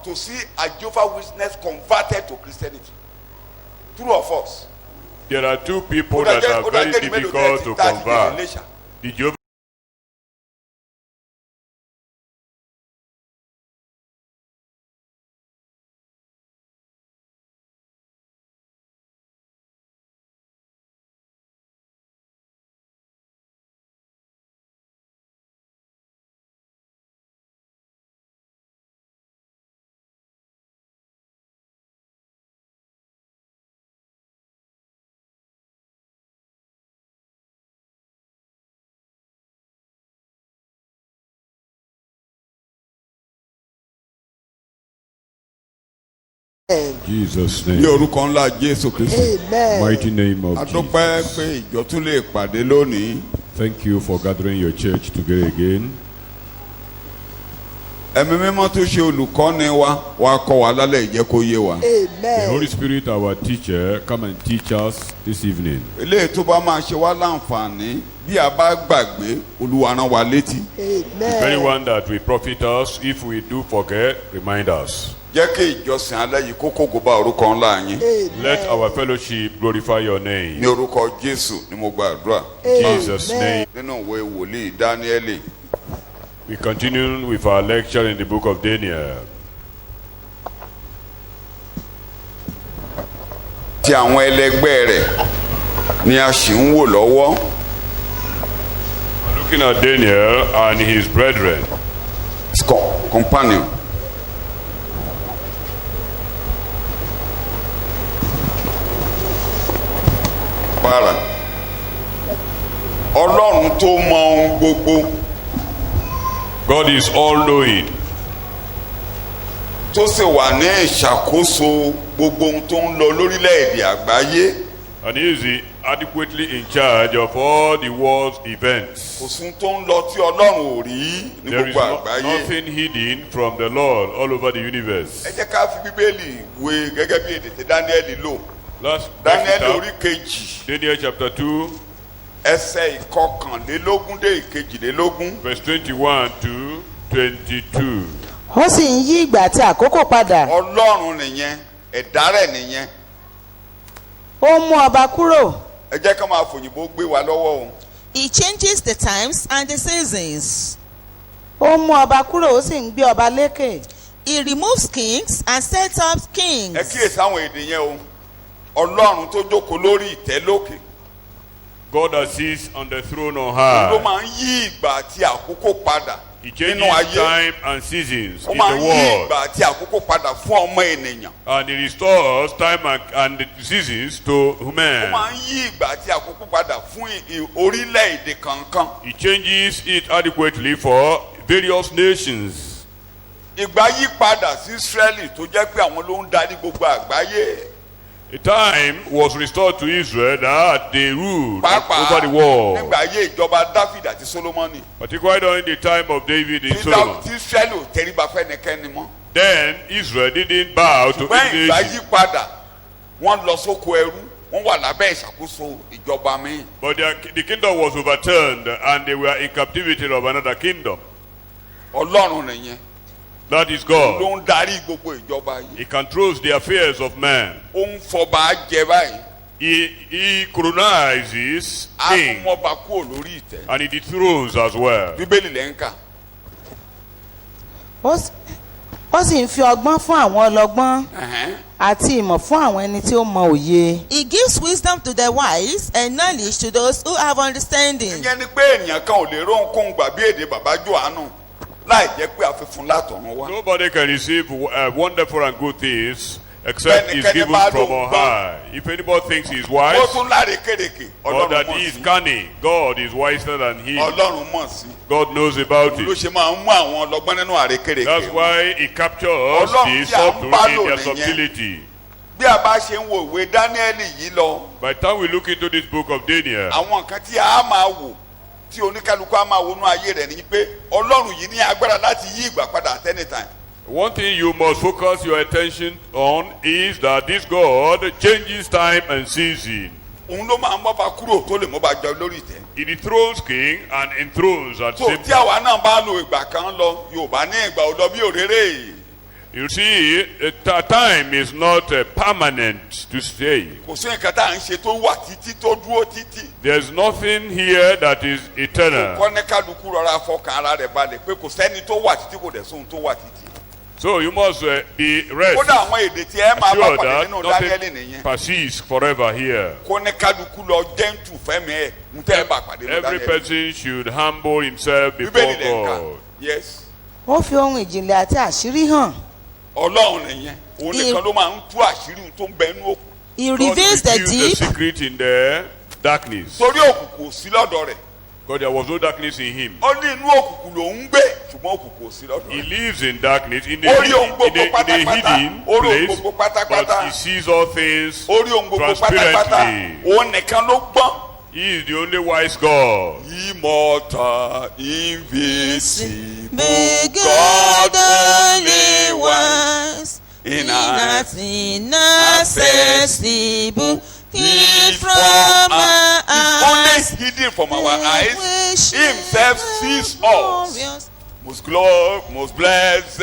to see a Jehovah's Witness converted to Christianity. True or false? There are two people that are very difficult to convert. The Jehovah's Jesus' name. Amen. Mighty name of Jesus. Thank you for gathering your church together again. Amen. The Holy Spirit, our teacher, come and teach us this evening. Amen. The very one that will profit us, if we do forget, remind us. Amen. Let our fellowship glorify your name. In Jesus' name. We continue with our lecture in the book of Daniel. Looking at Daniel and his brethren. Companion. Ọlọ́run tó mọ ohun gbogbo. God is all-knowing. Tó sì wà ní ìṣàkóso gbogbo ohun tó ń lọ lórílẹ̀-èdè àgbáyé. And he is adequately in charge of all the world's events. Kò sí tó ń lọ tí Ọlọ́run ò rí ní There gbogbo is àgbáyé. nothing hidden from the Lord all over the universe. Ẹ jẹ́ ká fi Bíbélì wé gẹ́gẹ́ bí èdè tí Dáníẹ́lì lò. Let's Dáníẹ́lì orí kejì. Daniel chapter 2. Ẹsẹ̀ ìkọkànlélógún dé ìkejìlélógún. Verse 21 to 22. Ó sì ń yí ìgbà àti àkókò padà. Ọlọ́run nìyẹn, ẹ̀dá rẹ̀ nìyẹn. Ó mú ọba kúrò. Ẹ jẹ́ ká máa fòyìnbó gbé wa lọ́wọ́ o. He changes the times and the seasons. Ó mú ọba kúrò, ó sì ń gbé ọba lékè. He removes kings and sets up kings. Ẹ kíyèsí àwọn èdè yẹn o. Ọlọ́run tó jókòó lórí ìtẹ́ lókè. God that sits on the throne on Ló high. máa ń yí ìgbà àti àkókò padà He nínú changes ayé. time and seasons Ó in máa the ń yí world. ìgbà àti àkókò padà fún ọmọ ènìyàn. And he restores time and the seasons to Ó man. máa ń yí ìgbà àti àkókò padà fún orílẹ̀-èdè kankan. He changes it adequately for various nations. Ìgbà yí padà sí Ísírẹ́lì tó jẹ́ pé àwọn ló ń darí gbogbo àgbáyé. A time was restored to Israel that they ruled Pàápàá over the world. nígbà ayé ìjọba Dáfídì àti Sólómọ́nì. Particularly during the time of David and Tí Solomon. Ísírẹ́lì ò tẹríba fẹ́nikẹ́ni mọ́. Then Israel didn't bow to Ṣùgbọ́n any ìgbà nation. yí padà wọ́n lọ sóko ẹrú wọ́n wà lábẹ́ ìṣàkóso ìjọba mi. But the kingdom was overturned and they were in captivity of another kingdom. Ọlọ́run nìyen. That is God. Ló ń darí gbogbo ìjọba yìí. He controls the affairs of man. Ó ń fọba jẹ báyìí. He colonizes king Á tún mọ́ba kúrò lórí ìtẹ́. and he dethrones as well. Bíbélì lẹ́ ń kà. Ó sì ń fi ọgbọ́n fún àwọn ọlọ́gbọ́n àti ìmọ̀ fún àwọn ẹni tí ó mọ òye. He gives wisdom to the wise and knowledge to those who have understanding. Ìyẹn ni pé ènìyàn kan ò lè rónkóhun gbà bí èdè bàbá Jòhánù láì jẹ́ pé àfihàn látọ̀run wá. Nobody can receive wonderful and good things except it's given from on high. If anybody thinks he's wise Ó tún láre kérekè. or Ọlọ́run that mọ̀ he is sí. cunning, God is wiser than he. Ọlọ́run mọ̀ sí. God knows about Ló it. ṣe máa ń mú àwọn ọlọ́gbọ́n nínú àrékérekè. That's why he captures Ọlọ́run the tí a ń subtle bá in lò their nìyẹn. subtlety. Bí a bá ṣe ń wo ìwé Dáníẹ́lì yìí lọ, By the time we look into this book of Daniel, àwọn nǹkan tí a máa wò tí oníkálukú á máa wọnú ayé rẹ̀ ni pé Ọlọ́run yìí ní agbára láti yí ìgbà padà at any time. one thing you must focus your attention on is that this God changes time and season. Òun ló máa ń mọ́ba kúrò tó lè mọ́ba jọ lórí ìtẹ́. He dethrones king and enthrones at the So same tí time. àwa náà bá lo ìgbà kan lọ, Yorùbá ní ìgbà ò lọ bí òréré. You see, time is not permanent to stay. kò sí nǹkan tá à ń ṣe tó wà títí tó dúró títí. There's nothing here that is eternal. kọ́ ní kálukú rọra fọkàn ara rẹ̀ balẹ̀ pé kò sẹ́ni tó wà títí kò dẹ̀ sóhun tó wà títí. So you must be rest. kódà àwọn èdè tí ẹ máa bá Sure pàdé that nínú Dáníẹ́lì nothing nìyẹn. persists forever here. kó ní kálukú lọ jẹ́ǹtù fẹ́mi ẹ̀ ń tẹ́ ẹ bá pàdé nínú Every Dáníẹ́lì. person should humble himself before bíbélì lè ń kà. God. yes. ó fi ohun ìjìnlẹ̀ àti àṣírí hàn. ọlọ́run nìyẹn òun nìkan ló máa ń tú àṣírí tó ń bẹ inú òkú. He God reveals the reveals the deep. secret in the darkness. torí òkùnkùn ò sí lọ́dọ̀ rẹ̀. Because there was no darkness in him. ó ní inú òkùnkùn ló ń gbé ṣùgbọ́n òkùnkùn ò sí lọ́dọ̀ He rẹ̀. lives in darkness, in Ó rí ohun a gbogbo pátápátá. hidden Ó rí ohun place, gbogbo pátápátá. but he sees all things ó rí ohun gbogbo pátápátá transparently. òun nìkan ló gbọ́n. He is the only wise God. Immortal, invisible, Be God God only only one. wise, inaccessible, hid from our He's eyes. only hidden from our eyes. He himself sees us. Glorious, Most blessed,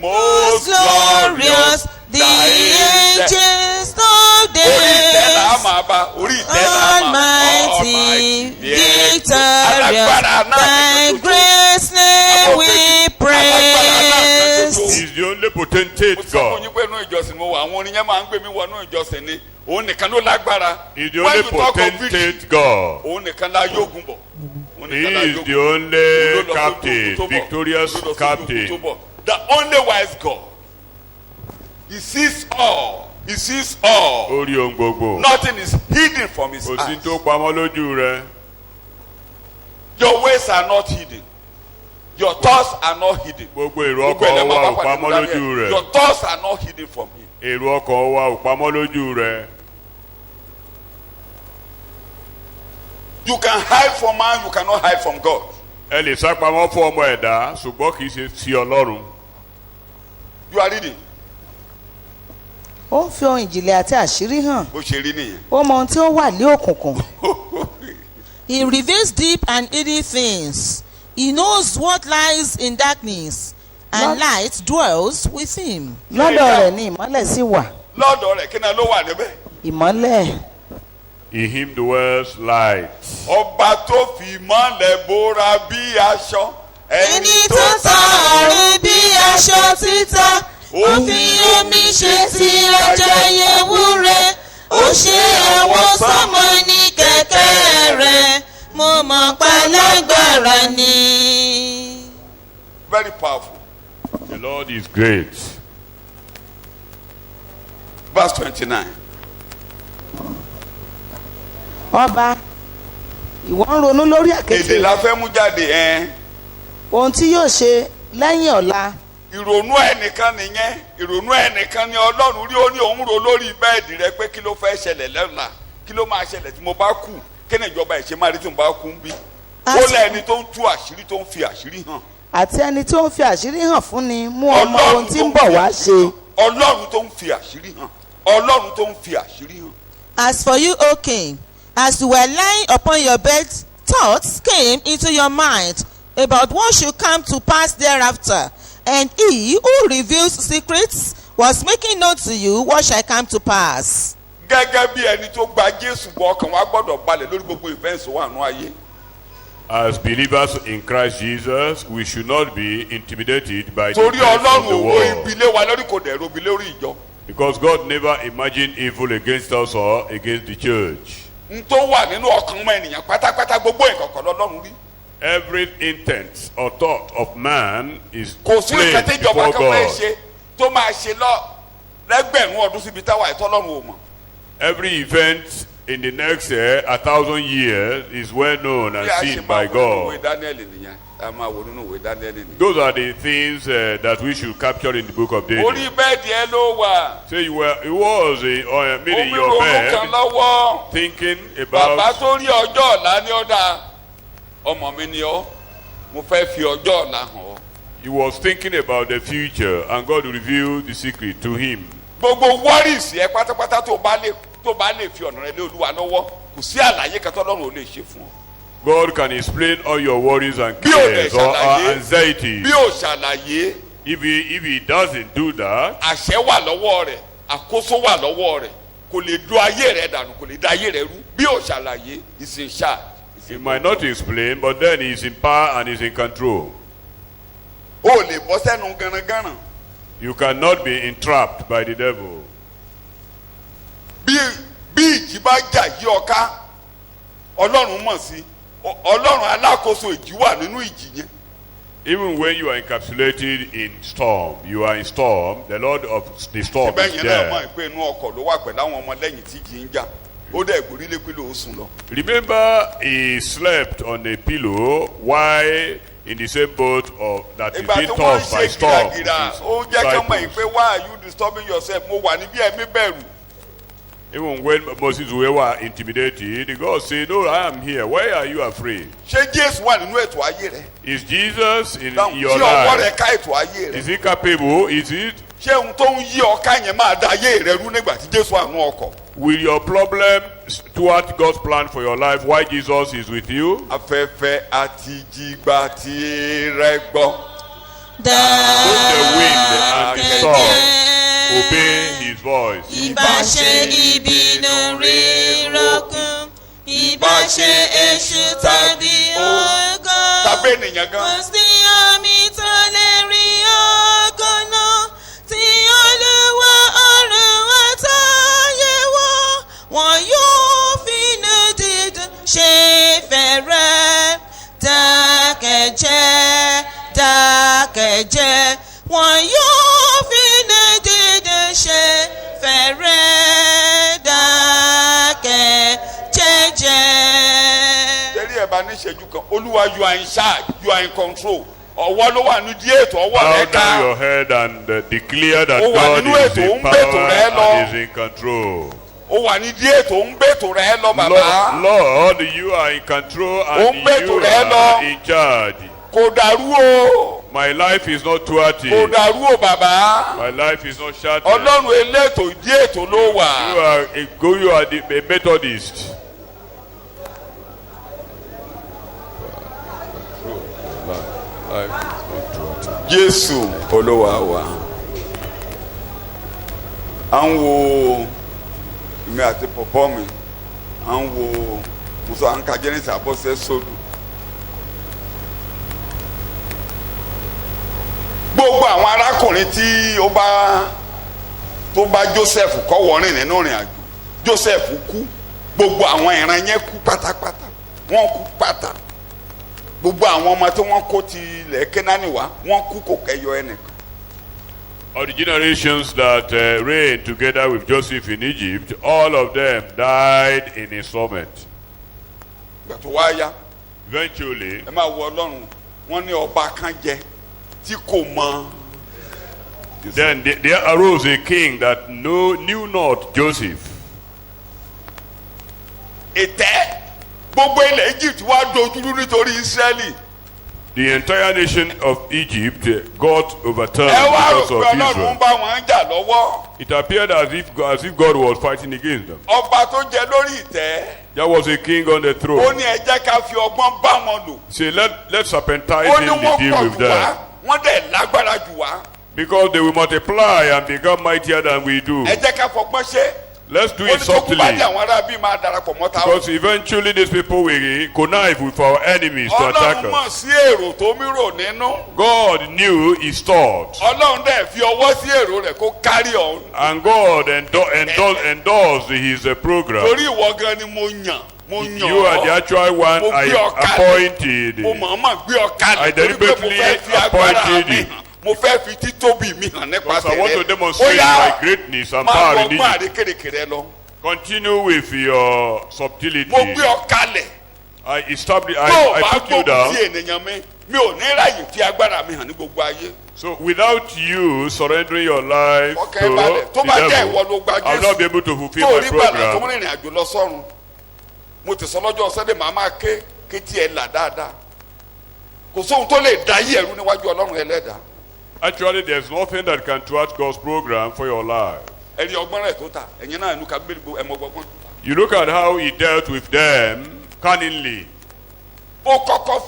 most glorious, the angels of Orí ìtẹ́ là á days. máa bá, orí ìtẹ́ là á máa. Almighty, victorious, Alágbára náà thy nìkan ṣoṣo. grace name we Alágbára náà nìkan praise. ṣoṣo. He is the only potentate Mo sọ fún God. yín pé inú ìjọsìn mo wà, àwọn orin yẹn máa ń gbé mi wọ inú ìjọsìn ni. Òun nìkan ló lágbára. He is the When only you talk of victory, potentate God. òun nìkan la yógun bọ̀. Òun He nìkan la is yógun the bọ̀. only Òun ló lọ sójú captain, ogun tó bọ̀. victorious Òun ló lọ sójú ogun tó captain. bọ̀. The only wise God. He sees all. He sees all. Ó rí ohun gbogbo. Nothing is hidden from his Kò sí eyes. tó pamọ́ lójú rẹ̀. Your ways are not hidden. Your thoughts are not hidden. Gbogbo èrò Gbogbo ọkàn ẹ̀lẹ́ wa máa ò bá pàdé pamọ́ Daniel. lójú rẹ̀. Your thoughts are not hidden from him. Èrò ọkàn wa ò pamọ́ lójú rẹ̀. You can hide from man, you cannot hide from God. Ẹ lè sá pamọ́ fún ọmọ ẹ̀dá ṣùgbọ́n kì í ṣe ti Ọlọ́run. You are reading. ó ń fi ohun ìjìnlẹ̀ àti àṣírí hàn. Bó ṣe rí nìyẹn. ó mọ ohun tí ó wà ní òkùnkùn. He reveals deep and hidden things. He knows what lies in darkness, and light dwells with him. lọ́dọ̀ rẹ̀ ni ìmọ́lẹ̀ sì wà. Lọ́dọ̀ rẹ̀ kí ni ló wà níbẹ̀? ìmọ́lẹ̀. In him dwells light. Ọba tó fi mọ́lẹ̀ bóra bí aṣọ. Ẹni tó tààrí bí aṣọ títà, ó fi omi ṣe ti ọjọ́ ìyẹ̀wúrẹ́. Ó ṣe àwọn sọ́mọ ní kẹ̀kẹ́ rẹ̀, mo mọ̀ pa lágbára ni. Very powerful. The Lord is great. Verse 29. ọba ìwọ ń ronú lórí àkéte Èdè la fẹ́ mú jáde ẹ̀. ohun tí yóò ṣe lẹ́yìn ọ̀la. Ìrònú ẹnìkan nìyẹn. Ìrònú ẹnìkan ni Ọlọ́run rí ó ní òun ro lórí bẹ́ẹ̀dì rẹ pé kí ló fẹ́ ṣẹlẹ̀ lọ́la. Kí ló máa ṣẹlẹ̀ tí mo bá kú? Kí ni ìjọba ìṣe máa rí tí mo bá kú ń bí? Ó lẹ́ni tó ń tú àṣírí tó ń fi àṣírí hàn. àti ẹni tó ń fi àṣírí hàn fún ni mú ọmọ ohun tí ń bọ̀ wá ṣe. Ọlọ́run tó ń fi àṣírí hàn. Ọlọ́run tó ń fi àṣírí hàn. As for you, O king, as you were lying upon your bed, thoughts came into your mind about what should come to pass thereafter. And he who reveals secrets was making known to you what shall come to pass. Gẹ́gẹ́ bí ẹni tó gba Jésù gbọ́ ọkàn wa gbọ́dọ̀ balẹ̀ lórí gbogbo events wà nù ayé. As believers in Christ Jesus, we should not be intimidated by the Torí events of Ọlọ́run the ò wo world. ibi lé wa lórí kò dẹ̀ robi lórí ìjọ. Because God never imagined evil against us or against the church. N tó wà nínú ọkàn mọ ènìyàn pátápátá gbogbo ìkọ̀kọ̀ lọ́lọ́run rí. Every intent or thought of man is Kò sí plain nǹkan tí ìjọba before kan fẹ́ God. ṣe tó máa ṣe lẹ́gbẹ̀rún ọdún síbi táwa ìtọ́lọ́run ò mọ̀. Every event in the next 1,000 years is well known and Bí a ṣe seen máa by wò nínú ìwé God. Daniel nìyẹn. A máa wò nínú ìwé Daniel nìyẹn. Those are the things that we should capture in the book of Daniel. Orí bẹ́ẹ̀dì ẹ ló wà. So you was maybe in Omi your ronú kan bed lọ́wọ́. thinking Bàbá about tó rí ọjọ́ ọ̀la ní ọ̀dà. Ọmọ mi ni ọ́. Mo fẹ́ fi ọjọ́ ọ̀la hàn ọ́. he was thinking about the future and God revealed the secret to him. Gbogbo worries yẹ pátápátá tó bá lè fi ọ̀nà rẹ lé Olúwa lọ́wọ́ kò sí àlàyé kan tọ́lọ́run ò lè ṣe fún ọ. God can explain all your worries and Bí ò dẹ̀ cares or ṣàlàyé. anxieties. Bí ò ṣàlàyé If he doesn't do that, àṣẹ wà lọ́wọ́ rẹ̀, àkóso wà lọ́wọ́ rẹ̀, kò lè do ayé rẹ̀ dànù, kò lè da ayé rẹ̀ rú. Bí ó ṣàlàyé, he's in charge. he might not explain, but then he's in power and he's in control. Ó lè bọ́ sẹ́nu gánagánà. You cannot be entrapped by the devil. Bí ìjì bá jà yí ọ ká, Ọlọ́run mọ̀ sí. Ọlọ́run alákòóso ìjì wà nínú ìjì yẹn. Even when you are encapsulated in storm, you are in storm, the Lord of the storm is Bẹ́ẹ̀ yẹn náà there. mọ̀ pé inú ọkọ̀ ló wà pẹ̀lú àwọn ọmọ lẹ́yìn tí ìjì ń jà. Ó dẹ̀ gbórílé pé ló sùn lọ. Remember, he slept on a pillow while in the same boat that is Ìgbà being tí wọ́n ń tossed by ṣe storm. gìràgìrà, with ó his jẹ́ kí wọ́n mọ̀ disciples. pé why are you disturbing yourself? Mo wà níbí ẹ̀mí bẹ̀rù. Even when Moses were intimidated, God said, "No, I am here. Why are you afraid?" Ṣé Jésù wà nínú ètò ayé rẹ̀? Is Jesus in Dáhùn, your ṣé ọwọ́ rẹ̀ life? ká ètò ayé rẹ̀? Is he capable? Is it? Ṣé ohun tó ń yí ọká yẹn máa da ayé rẹ̀ rú nígbà tí Jésù wà nínú ọkọ̀? Will your problem thwart God's plan for your life while Jesus is with you? Afẹ́fẹ́ àti jìgbà tí rẹ̀ gbọ́. Both the wind and the storm obey his voice. Ìbáṣe ìbínú rírọ̀kùn, ìbáṣe èṣù tàbí ògo. Tàbí ènìyàn gan. Kò sí omi tó lè rí ògo náà tí Olúwa ọ̀run àtayé wọ̀. Wọn yóò fínú dídùn ṣe fẹ́rẹ̀. Dákẹ́jẹ́, dákẹ́jẹ́. Wọn yóò fínú dídùn ṣe fẹ́rẹ̀. Dákẹ́jẹ́jẹ́. Tẹ́lẹ̀ ẹ̀ bá ní ìṣẹ́jú kan, Olúwa you are in charge, you are in control. Ọwọ́ ló wà nídìí ètò, ọwọ́ Bow rẹ̀ down ká. your head and declare that Ó wà God nínú is ètò, ó in ń gbètò rẹ̀ power lọ. and is in control. Ó wà nídìí ètò, ó ń gbètò rẹ̀ lọ bàbá. Lord, you are in control Ó ń and gbètò you rẹ̀ lọ. are in charge. Kò dàrú o. My life is not thwarted. Kò dàrú o bàbá. My life is not shattered. Ọlọ́run elétò ìdí ètò ló wà. You are a Methodist. Jésù Olúwa wa. À ń wo mi àti pọ̀pọ́ mi, à ń wo Musa Anka Genesis Abọ́sẹ̀ Sódù. Gbogbo àwọn arákùnrin tí tó bá Joseph kọ́ wọ́rin nínú ìrìn àjò, Joseph kú, gbogbo àwọn ìran yẹn kú pátápátá, wọ́n kú pátá. Gbogbo àwọn ọmọ tí wọ́n kó ti ilẹ̀ Kénáánì wá, wọ́n kú kò kẹ́yọ ẹnìkan. All the generations that reigned together with Joseph in Egypt, all of them died in installment. Ìgbà tó wá yá, Eventually, ẹ máa wo Ọlọ́run, wọ́n ní ọba kan jẹ tí kò mọ. then there arose a king that knew not Joseph. Ìtẹ́ gbogbo ilẹ̀ Egypt wá dojúrú nítorí Ísírẹ́lì. The entire nation of Egypt got overturned Ẹ wá rò because pé of Ọlọ́run Israel. ń bá wọn jà lọ́wọ́. It appeared as if God was fighting against them. Ọba tó jẹ lórí ìtẹ́, There was a king on the ó throne. ní ẹ jẹ́ ká fi ọgbọ́n bá wọn lò. Say, let serpentine Ó ní him wọ́n the deal pọ̀ with jù wá, them. wọ́n dẹ̀ lágbára jù wá. Because they will multiply and become mightier than we do. Ẹ jẹ́ ká fọgbọ́n ṣe. Let's do Ó it ní tó kú bá subtly. dé àwọn ará bíi máa darapọ̀ mọ́ta. Because eventually these people will connive with our enemies to attack Ọlọ́run mọ̀ us. sí èrò tó mí rò nínú. God knew his thoughts. Ọlọ́run dẹ̀ fi ọwọ́ sí èrò rẹ̀ kó kárí ọ̀hún. And God endorsed his program. Torí ìwọ gan ni mo yàn. Mo yàn You are the actual one Mo I gbé ọ kalẹ̀. appointed. Mo mọ̀ọ́mọ̀ gbé ọ kalẹ̀. I torí pé mo deliberately fẹ́ fi agbára appointed mi you. hàn. Mo fẹ́ fi títóbi mi hàn Because nípasẹ̀ I want to rẹ̀. demonstrate my greatness and máa power lọ in gbọ́n Egypt. àrékèrèkè rẹ lọ. Continue with your subtlety. Mo gbé ọ kalẹ̀. I established. Tó o I bá put you gbógun down. sí ènìyàn mi ò ní ráyè fi agbára mi hàn ní gbogbo ayé. So without you surrendering your life Ọkàn ìbàdàn tó bá to the jẹ́ ìwọ ló devil, gba I'll not be able to Jésù. fulfill Tó o my rí gbàdàn tó ń program. rìnrìn àjò lọ sọ́run. Mo ti sọ lọ́jọ́ Sunday màá máa ké tí ẹ là dáadáa. Kò sóhun tó lè dá yí ẹ̀rú níwájú Ọlọ́run ẹlẹ́dàá. Actually, there's nothing that can thwart God's program for your life. Ẹ̀rí ọgbọ́n rẹ̀ tó ta ẹ̀yin náà ẹnu ká gbé ẹ̀mọ gbọ́gbọ́n. You look at how he dealt with them cunningly. Ó kọ́kọ́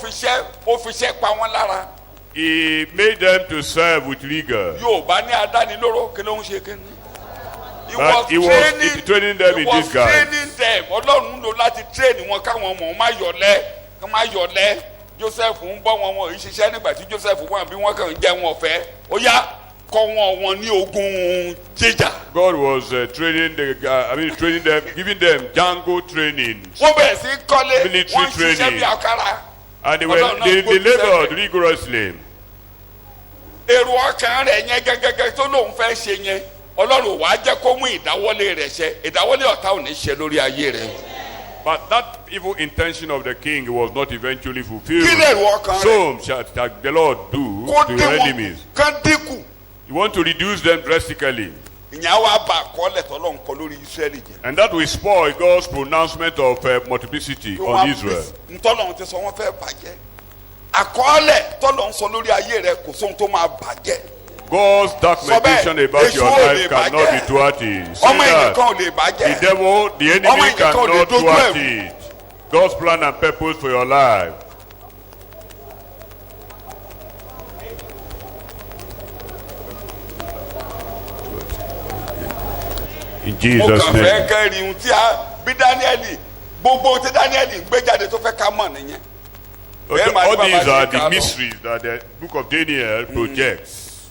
ó fiṣẹ́ pa wọ́n lára. He made them to serve with rigor. Yorùbá ní adánilóró kí ló ń ṣe kí ni. But he was training them in this guy. Training them. Ọlọ́run ló láti train wọn káwọn ọmọ má yọ̀lẹ́ kí má yọ̀lẹ́. Joseph ń bọ́ wọn ìṣiṣẹ́ nígbà tí Joseph wà bí wọ́n kàn ń jẹ wọn ọ̀fẹ́. Ó yá kọ́ wọn ní ogun jíjà. God was training training them, giving them Django training. Wọ́n bẹ̀rẹ̀ sí kọ́lé, Military wọ́n ṣiṣẹ́ training. bí àkàrà. And they labored rigorously. Èrò ọkàn rẹ̀ yẹn gẹ́gẹ́gẹ́ tó lóun fẹ́ ṣe yẹn. Ọlọ́run wàá jẹ́ kó mú ìdáwọ́lé rẹ̀ ṣẹ. Ìdáwọ́lé ọ̀tá ò ní ṣe lórí ayé rẹ̀. But that evil intention of the king was not eventually fulfilled. Kí lè èrò ọkàn rẹ̀? So shall the Lord do Kó to dín your wọn enemies. kán dínkù. You want to reduce them drastically. Ìyẹn wàá bá àkọọ́lẹ̀ tọ́lọ́run kọ lórí Ísírẹ́lì jẹ́. And that will spoil God's pronouncement of multiplicity on Israel. Ntọ́lọ́run ti sọ wọ́n fẹ́ bàjẹ́. Àkọọ́lẹ̀ tọ́lọ́run sọ lórí ayé rẹ̀ kò sóhun tó máa bàjẹ́. God's documentation about your life cannot be thwarted. Say Ọmọ that. ẹnìkan ò lè bàjẹ́. The devil, the enemy Ọmọ ẹnìkan ò lè cannot dojú thwart ẹ̀rù. it. God's plan and purpose for your life. In Jesus' Mo kàn fẹ́ name. kẹ́rin ohun tí bí Dáníẹ́lì gbogbo tí Dáníẹ́lì gbé jáde tó fẹ́ ká mọ̀ nìyẹn. All these are the mysteries that the book of Daniel projects.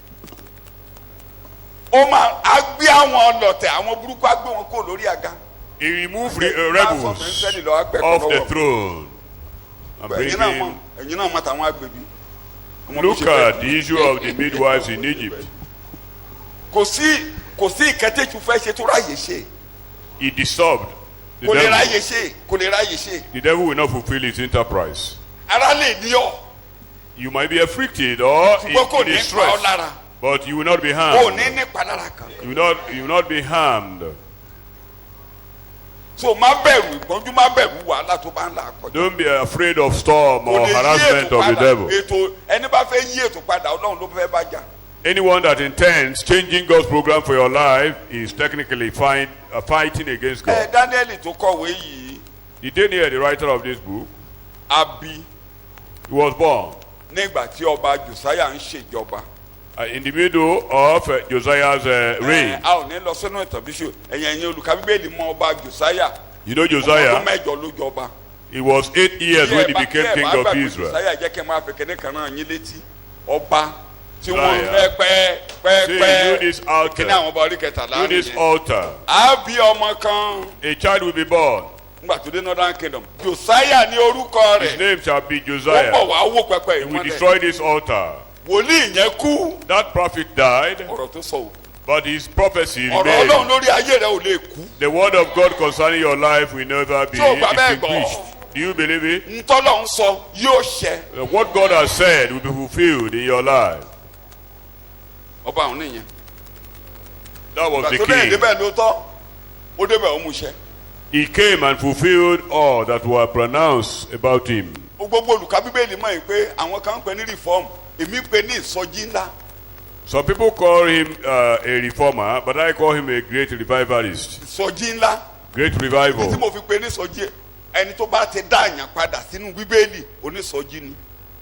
Ó máa á gbé àwọn ọlọ̀tẹ̀ àwọn burúkú á gbé wọn kó lórí àga. He removed rebels off the throne and bring in. Ẹ̀yin náà mọ̀ tàwọn agbègbè. Look at the issue of the midwives in Egypt. Kò sí ìkẹ́tẹ́jú fẹ́ ṣe tó ráyè ṣe. He disturbed the Kò lè devil. ráyè ṣe, kò lè ráyè ṣe. The devil will not fulfill his enterprise. Ara lè ní ọ. You might be afflicted or Ṣùgbọ́n kò in ní pa ọ distress, lára. but you will not be Kò harmed. ní nípa lára kan. You will not be harmed. So má bẹ̀rù ìpọ́njú má bẹ̀rù wàhálà tó bá ń là kọjá. Don't be afraid of storm Kò or lè yí harassment ètò of the padà. devil. Ètò ẹni bá fẹ́ yí ètò padà Ọlọ́run ló fẹ́ bá jà. Anyone that intends changing God's program for your life is technically fighting against God. Dáníẹ́lì tó kọ̀wé yìí. The Daniel, the writer of this book, Abi he was born nígbà tí ọba Josiah ń ṣèjọba. in the middle of Josiah's reign. A ò ní lọ sínú ìtàn bíṣọ ẹ̀yin olùkà bíbélì mọ ọba Josiah. You know Ọdún Josiah, mẹ́jọ ló jọba. he was 8 years when he became king of Israel. Josiah jẹ́ kí n máa fi kíní kan náà yín létí. Ọba tí wọ́n Josiah. fẹ́ See, do pẹ́ẹ́pẹ́ this kíní altar. àwọn ọba orí kẹtàlá Do this nìyẹn. altar. A bí ọmọ kan A child will be born. nígbà tó dé Northern Kingdom. Josiah ní orúkọ His rẹ̀. name shall be Wọ́n bọ̀ Josiah. wá wó pẹpẹ He will ìmọ̀lẹ̀. destroy this altar. Wòlíì yẹn kú. That prophet died, Ọ̀rọ̀ tó sọ o. but his prophecy Ọ̀rọ̀ Ọlọ́run remained. lórí ayé rẹ̀ ò lè kú. The word of God concerning your life will never be Tí o bá bẹ́ẹ̀ gbọ́. extinguished. Do you believe it? Ntọ́lọ̀ ń sọ yóò ṣẹ. What God has said will be fulfilled in your life. Ọba àwọn nìyẹn. That was the Ìgbà tó dé king. débẹ̀ ló tọ́. Ó débẹ̀ ó mú iṣẹ́. He came and fulfilled all that were pronounced about him. Gbogbo olùkà bíbélì mọ̀ pé àwọn kan ń pè ní reform. Èmi pè ní ìsọjí ńlá. Some people call him a reformer, but I call him a great revivalist. Ìsọjí ńlá. Great Tí revival. mo fi pè ní ìsọjí ẹni tó bá ti dá àyàn padà sínú bíbélì onísọjí ni.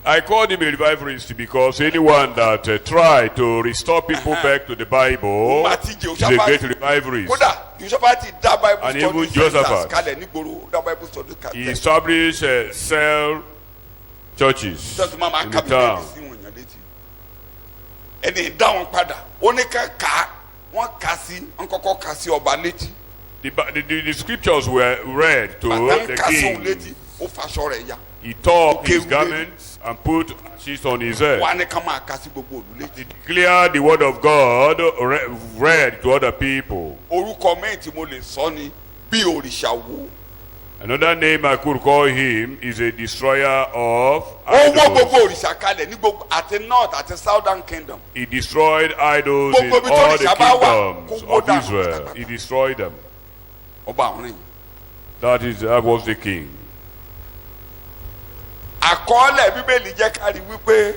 I called him a revivalist because anyone that tried to restore people back to the Bible is a great revivalist. Kódà Josaphat dá Bible And study even centers Josaphat. kalẹ̀ nígboro dá Bible study He kalẹ̀. established cell churches Sọ́tún máa máa in ká the bíbélì town. sí wọn yàn létí. Ẹni dá wọn padà ó ní ká kà á wọ́n kà sí wọ́n kọ́kọ́ kà sí ọba létí. The scriptures were read to Bàtà ń the kà sí òun létí king. ó faṣọ rẹ̀ ya. He tore Okay, his garments and put sheets on his head. Wọ́n á ní ká máa kà sí gbogbo òlù létí. He declared the word of God read to other people. Orúkọ mẹ́rin tí mo lè sọ ni bí òrìṣà wò. Another name I could call him is a destroyer of Ó wó gbogbo idols. òrìṣà kalẹ̀ ní gbogbo àti north àti southern kingdom. He destroyed idols in Gbogbo ibi tó all the òrìṣà bá wà, kingdoms kó wó of dànù Israel. pátápátá. He destroyed them. Ọba àwọn èèyàn. That was the king. Àkọọ́lẹ̀ bíbélì jẹ́ ká rí wípé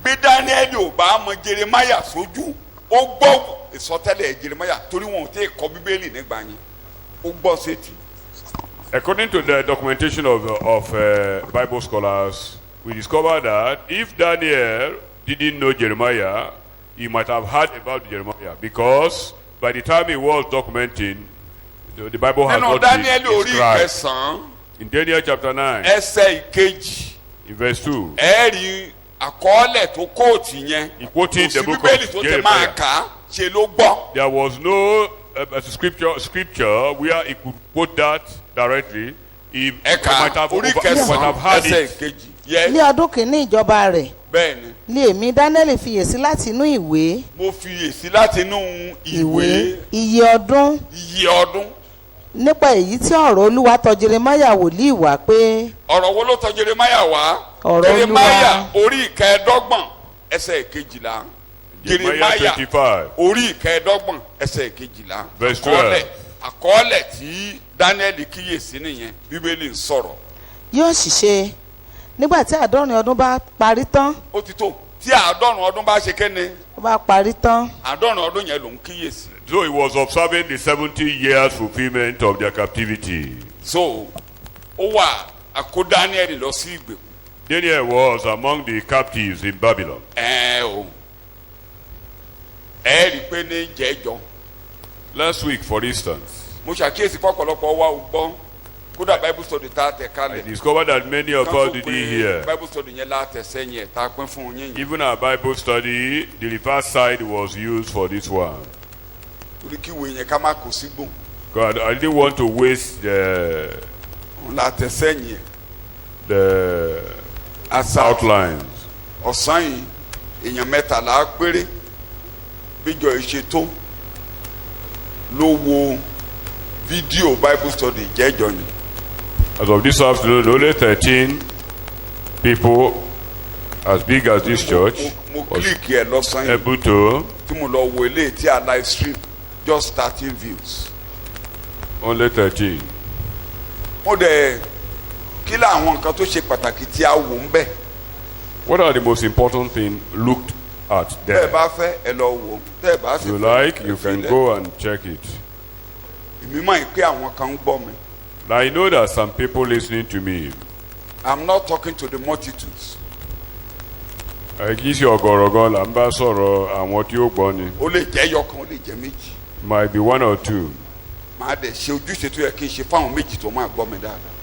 bí Dáníẹ́lì ò bá mọ Jeremáyà sójú ó gbọ́ ìsọtẹ́lẹ̀ Jeremáyà torí wọn ò tẹ́ kọ bíbélì nígbà yẹn ó gbọ́ sétí. According to the documentation of Bible scholars, we discover that if Daniel didn't know Jeremiah, he might have heard about Jeremiah, because by the time he was documenting, the Bible has nínú not Daniel been orí described. ìkẹsàn-án In Daniel chapter 9, ẹsẹ̀ ìkejì in verse 2, ẹ rí àkọọ́lẹ̀ tó kóòtù yẹn he quoted kò the sí book bíbélì of tó ti máa Jeremiah. kà á ṣe ló gbọ́. There was no scripture where he could quote that directly. He ẹ̀ka might have, orí he might have kẹsàn-án heard ẹsẹ̀ it. ìkejì yẹ ní ọdún kìíní ìjọba rẹ̀ bẹ́ẹ̀ ni lé èmi Daniel fiyèsí láti inú ìwé mo fiyèsí láti inú ìwé iye ọdún iye ọdún. nípa èyí tí ọ̀rọ̀ Olúwa tọ̀ Jeremáyà wòlíì wá pé ọ̀rọ̀ wo ló tọ̀ Jeremáyà wá? Ọ̀rọ̀ Jeremáyà Olúwa. orí ìkẹẹ̀dọ́gbọ̀n ẹsẹ̀ ìkejìlá. Jeremiah 25. orí ìkẹẹ̀dọ́gbọ̀n ẹsẹ̀ ìkejìlá. Verse 12. àkọọ́lẹ̀ tí Daniel kíyèsí nìyẹn bíbélì ń sọ̀rọ̀. yóò sì ṣe nígbà tí 70 ọdún bá parí tán ó ti tó tí 70 ọdún bá ṣe kéne ó bá parí tán 70 ọdún yẹn ló ń kíyèsí. So he was observing the 70 years fulfillment of their captivity. so ó wà àkó Daniel lọ sí ìgbèkùn. Daniel was among the captives in Babylon. o ẹ rí i pé ní jẹ́jọ́ Last week, for instance, mo ṣàkíyèsí pọ̀pọ̀lọpọ̀ wa ò gbọ́ kódà bible study tá a tẹ̀ I kalẹ̀. discovered that many of us didn't hear. bible study yẹn látẹ̀ sẹ́yìn ẹ̀ tá a pín fún yín yìí. Even our Bible study, the reverse side was used for this one. torí kí wo yẹn ká má kó sígbó God, I didn't want to waste òun látẹ̀ sẹ́yìn ẹ̀. the àṣà outlines. ọ̀sán yìí èèyàn 13 péré bíjọ ìṣètò ló wo fídíò bible study jẹ́jọ́ ni. As of this afternoon, only 13 people, as big as this church, mo was kílíkì ẹ̀ lọ́sàn yìí able to, tí mo lọ wo eléyìí tí a live stream just 13 views. only 13. mo dẹ̀ kí làwọn nǹkan tó ṣe pàtàkì tí a wò ń bẹ̀. What are the most important things looked at bẹ́ẹ̀ there? bá fẹ́ ẹ lọ wò tẹ́ ẹ bá If sì you fẹ́, like, ẹ you can filẹ̀. go and check it. èmi mọ̀ pé àwọn kan ń gbọ́ mi. Now, I know that some people listening to me, I'm not talking to the multitudes. kì í ṣe ọ̀gọ̀rọ̀gọ̀ là ń bá sọ̀rọ̀ àwọn tí ó gbọ́ ni. ó lè jẹ́ yọkan ó lè jẹ́ méjì. Might be one or two. màá dẹ̀ ṣe ojúṣe tó yẹ kí n ṣe fáwọn méjì tó máa gbọ́ mi dáadáa.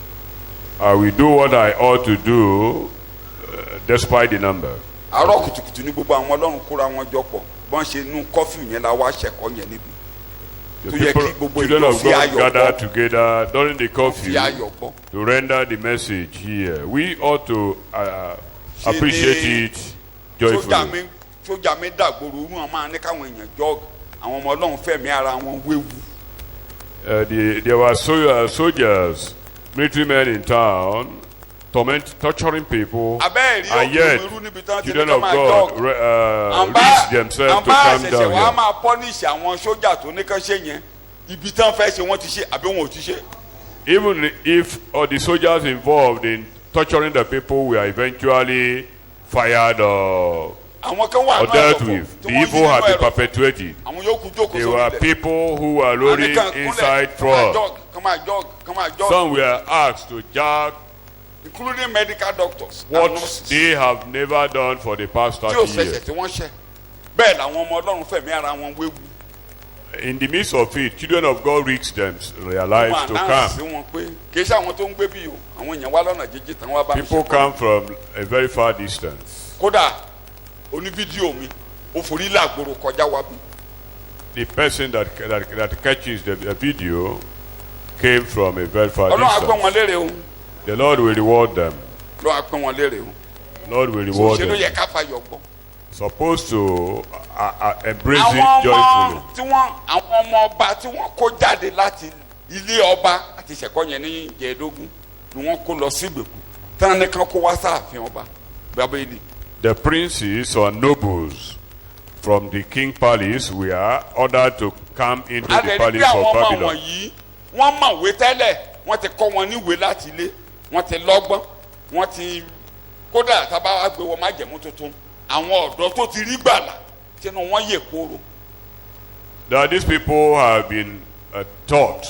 I will do what I ought to do despite the number. àárọ̀ kùtùkùtù ní gbogbo àwọn ọlọ́run kóra wọn jọ pọ̀ bọ́n ṣe nú kọ́fì yẹn la wá ṣẹ̀kọ́ yẹn níbi. The tó yẹ people, kí gbogbo children ìjọ of fi God ayọ̀ gather bọ́ together during the fi curfew ayọ̀ bọ́. to render the message here. We ought to Ṣe appreciate ni it joyfully. sójà mi dàgbòrò orú wọn máa ní káwọn èèyàn jọ́ọ̀gì àwọn ọmọ ọlọ́run fẹ̀mí ara wọn wéwu. There were soldiers, military men in town, torturing people, abẹ́ẹ̀rí and ọkùnrin yet irú níbi tí wọ́n ti ní children ká of máa God jọ́ọ̀gì. reached themselves to àǹbá calm àṣẹ̀ṣẹ̀ down wàá here. máa pọ́níṣì àwọn sójà tó ní kán ṣe yẹn ibi tí wọ́n fẹ́ ṣe wọ́n ti ṣe àbí wọn ò ti ṣe. Even if all the soldiers involved in torturing the people were eventually fired or àwọn kan wà náà dealt ẹ̀rọ̀fọ̀ with, tí the wọ́n evil yí had nínú been ẹ̀rọ̀fọ̀ perpetuated. àwọn yòókù jókòó There sórí were ilẹ̀. people who were loading inside truck. kán máa jọ́ọ̀gì Some were asked to jog including medical doctors and what nurses they have never done for the past tí ò 30 ṣẹ̀ṣẹ̀ years. tí wọ́n ṣẹ̀ bẹ́ẹ̀ làwọn ọmọ ọlọ́run fẹ̀mí ara wọn wéwu. In the midst of it, children of God reached them, realized wọn to àdáhùn sí come. wọn pé kì í ṣe àwọn tó ń gbé bí o àwọn èèyàn wá lọ́nà jíjìn tán wá bá mi People ṣe come from a very far distance. kódà oní fídíò mi ó forí làgbòrò kọjá wá bí. The person that catches the video came from a very far ọlọ́run á pẹ́ distance. wọn léèrè o The Lord will reward them. ọlọ́run á pẹ́ wọn léèrè o Lord will so reward ṣe ló them. yẹ ká fayọ̀ gbọ́. Supposed to embrace àwọn it ọmọ joyfully. àwọn ọmọ ọba tí wọ́n kó jáde láti ilé ọba àti ìṣẹ̀kọ́ yẹn ní ìjẹ́ẹ̀dógún ni wọ́n kó lọ sí ìgbèkùn tán ní kán kó wá sáàfin ọba bábélì. The princes or nobles from the king palace were ordered to come into the adẹ̀rí pé palace àwọn of ọmọ Babylon. wọ̀nyí wọ́n mọ̀wé tẹ́lẹ̀ wọ́n ti kọ́ wọn níwèé láti ilé wọ́n ti lọ́gbọ́n wọ́n ti kódà tábà wá gbé wọn májẹ̀mú tuntun àwọn ọ̀dọ́ tó ti rí gbàlà sínú wọn yè kóró. That these people have been taught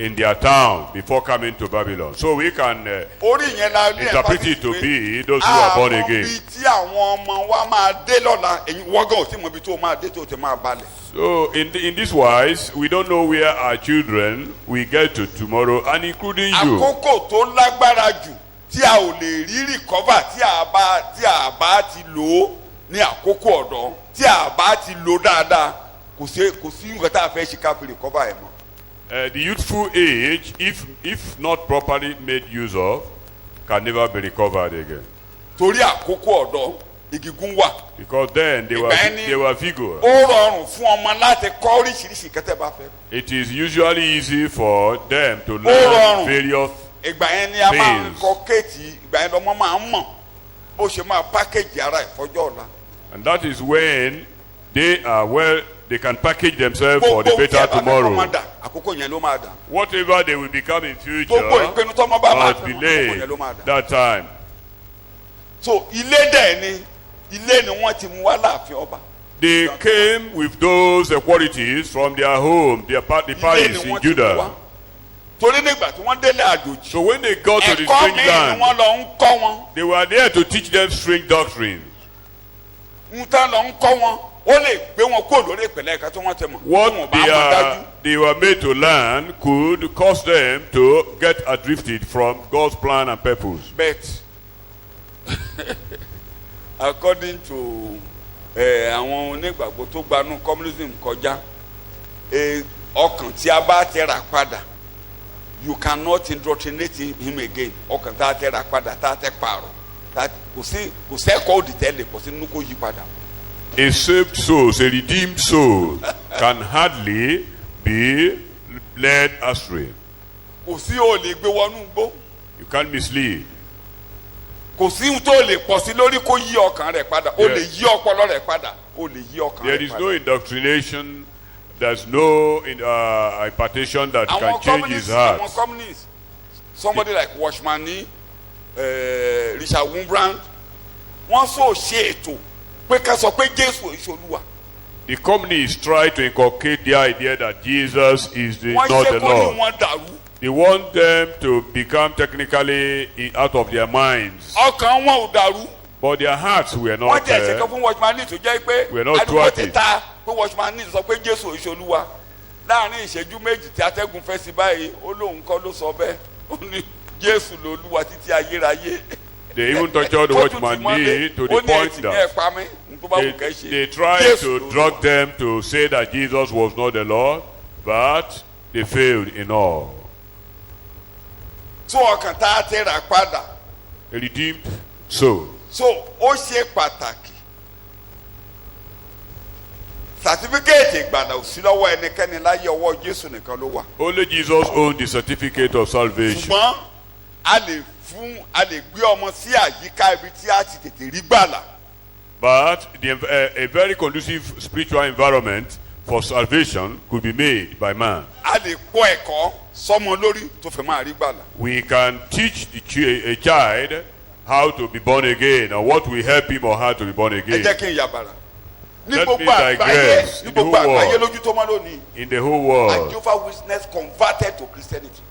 in their town before coming to Babylon. So we can orí yẹn la ní interpret it to be those who are born àwọn again. ibi tí àwọn ọmọ wa máa dé lọ́la èyí wọ́gàn ò tí mo ibi tó máa dé tó ti máa balẹ̀. So in this wise, we don't know where our children will get to tomorrow, and including you. àkókò tó lágbára jù tí a ò lè rí recover tí a bá ti lò ó ní àkókò ọ̀dọ́ tí a bá ti lò dáadáa kò sí nǹkan tá a fẹ́ ṣe ká fi recover ẹ̀ mọ́. The youthful age, if not properly made use of, can never be recovered again. torí àkókò ọ̀dọ́ ìgígùn wà. Because then they were vigorous. ó rọrùn fún ọmọ láti kọ́ oríṣiríṣi kẹ́tẹ́ bá fẹ́. It is usually easy for them to learn various ìgbà yẹn ni a máa ń things. kọ kéètì ìgbà yẹn lọmọ máa ń mọ̀ bó ṣe máa pákéjì ara ìfọjọ́ ọ̀la. And that is when they can package themselves for the better tomorrow. àkókò yẹn ló máa dà. Whatever they will become in future gbogbo ìpinnu tọ́mọ bá máa must fẹ́ be àkókò yẹn laid ló máa dà. that time. so ilé dẹ̀ ni ilé ni wọ́n ti mú wá láàfin ọba. They came with those qualities from their home, the palace in Judah. torí nígbà tí wọ́n délé àjòjì. So when they got to the ẹ̀kọ́ strange mi ni land, wọ́n lọ ń kọ́ wọn. they were there to teach them strange doctrines. ń tán lọ ń kọ́ wọn ó lè gbé wọn kó lórí ìpìlẹ̀ ẹ̀ka tí wọ́n ti mọ̀. What wọn bá mọ̀ dájú. they were made to learn could cause them to get adrifted from God's plan and purpose. but according to àwọn onígbàgbọ́ tó gbanú communism kọjá ọkàn tí a bá tẹ̀ra padà you cannot indoctrinate him again ọkàn tá a tẹ̀ra padà tá a tẹ̀ pààrọ̀ kò sẹ́kọ̀ọ́ òdì tẹ́lẹ̀ kò sí nínú kó yí padà. A saved soul, a redeemed soul, can hardly be led astray. kò sí o lè gbé wọnú gbó. You can't mislead. kò sí ohun tó lè pọ̀ sí lórí kó yí ọkàn rẹ̀ padà o lè yí ọpọlọ rẹ̀ padà o lè yí ọkàn rẹ̀ padà. There is no indoctrination, there's no impartation that can change his heart. Àwọn communists somebody like Watchman Nee, Richard Wurmbrand wọ́n sọ ṣe ètò pé ká sọ pé Jésù ìṣolúwa. The communists try to inculcate the idea that Jesus is not the wọ́n ṣe kó ní Lord. wọn dàrú. They want them to become technically out of their minds. ọkàn wọn ò dàrú. But their hearts were wọ́n not jẹ́ ìṣèkan fún Watchman Nee tó jẹ́ pé We're not àdúgbò ti thwarted. ta pé Watchman Nee sọ pé Jésù ìṣolúwa láàrin ìṣẹ́jú méjì tí atẹ́gùn fẹ́ sí báyìí ó lóun kọ́ ló sọ bẹ́ẹ̀ ó ní Jésù lolúwa títí ayérayé. They even tortured Watchman Nee to the point that they tried to drug them to say that Jesus was not the Lord, but they failed in all. so ọkàn tá a tẹ̀ra padà. A redeemed soul. so ó ṣe pàtàkì sàtífíkẹ́ẹ̀tì ìgbàlà ò sí lọ́wọ́ ẹnikẹ́ni láyé ọwọ́ Jésù nìkan ló wà. Only Jesus owned the certificate of salvation. ṣùgbọ́n a lè gbé ọmọ sí àyíká ibi tí a ti tètè rí gbàlà. But a very conducive spiritual environment for salvation could be made by man. a lè kọ́ ẹ̀kọ́ sọ́mọ lórí tó fẹ́ máa rí gbàlà. We can teach a child how to be born again, or what will help him or her to be born ẹ again. jẹ́ kí n yàbàrà. ní Let me gbogbo àgbáyé digress ní in the gbogbo whole àgbáyé world. lójú tó mọ́ lónìí. In the whole world, and Jehovah's Witness converted to Christianity.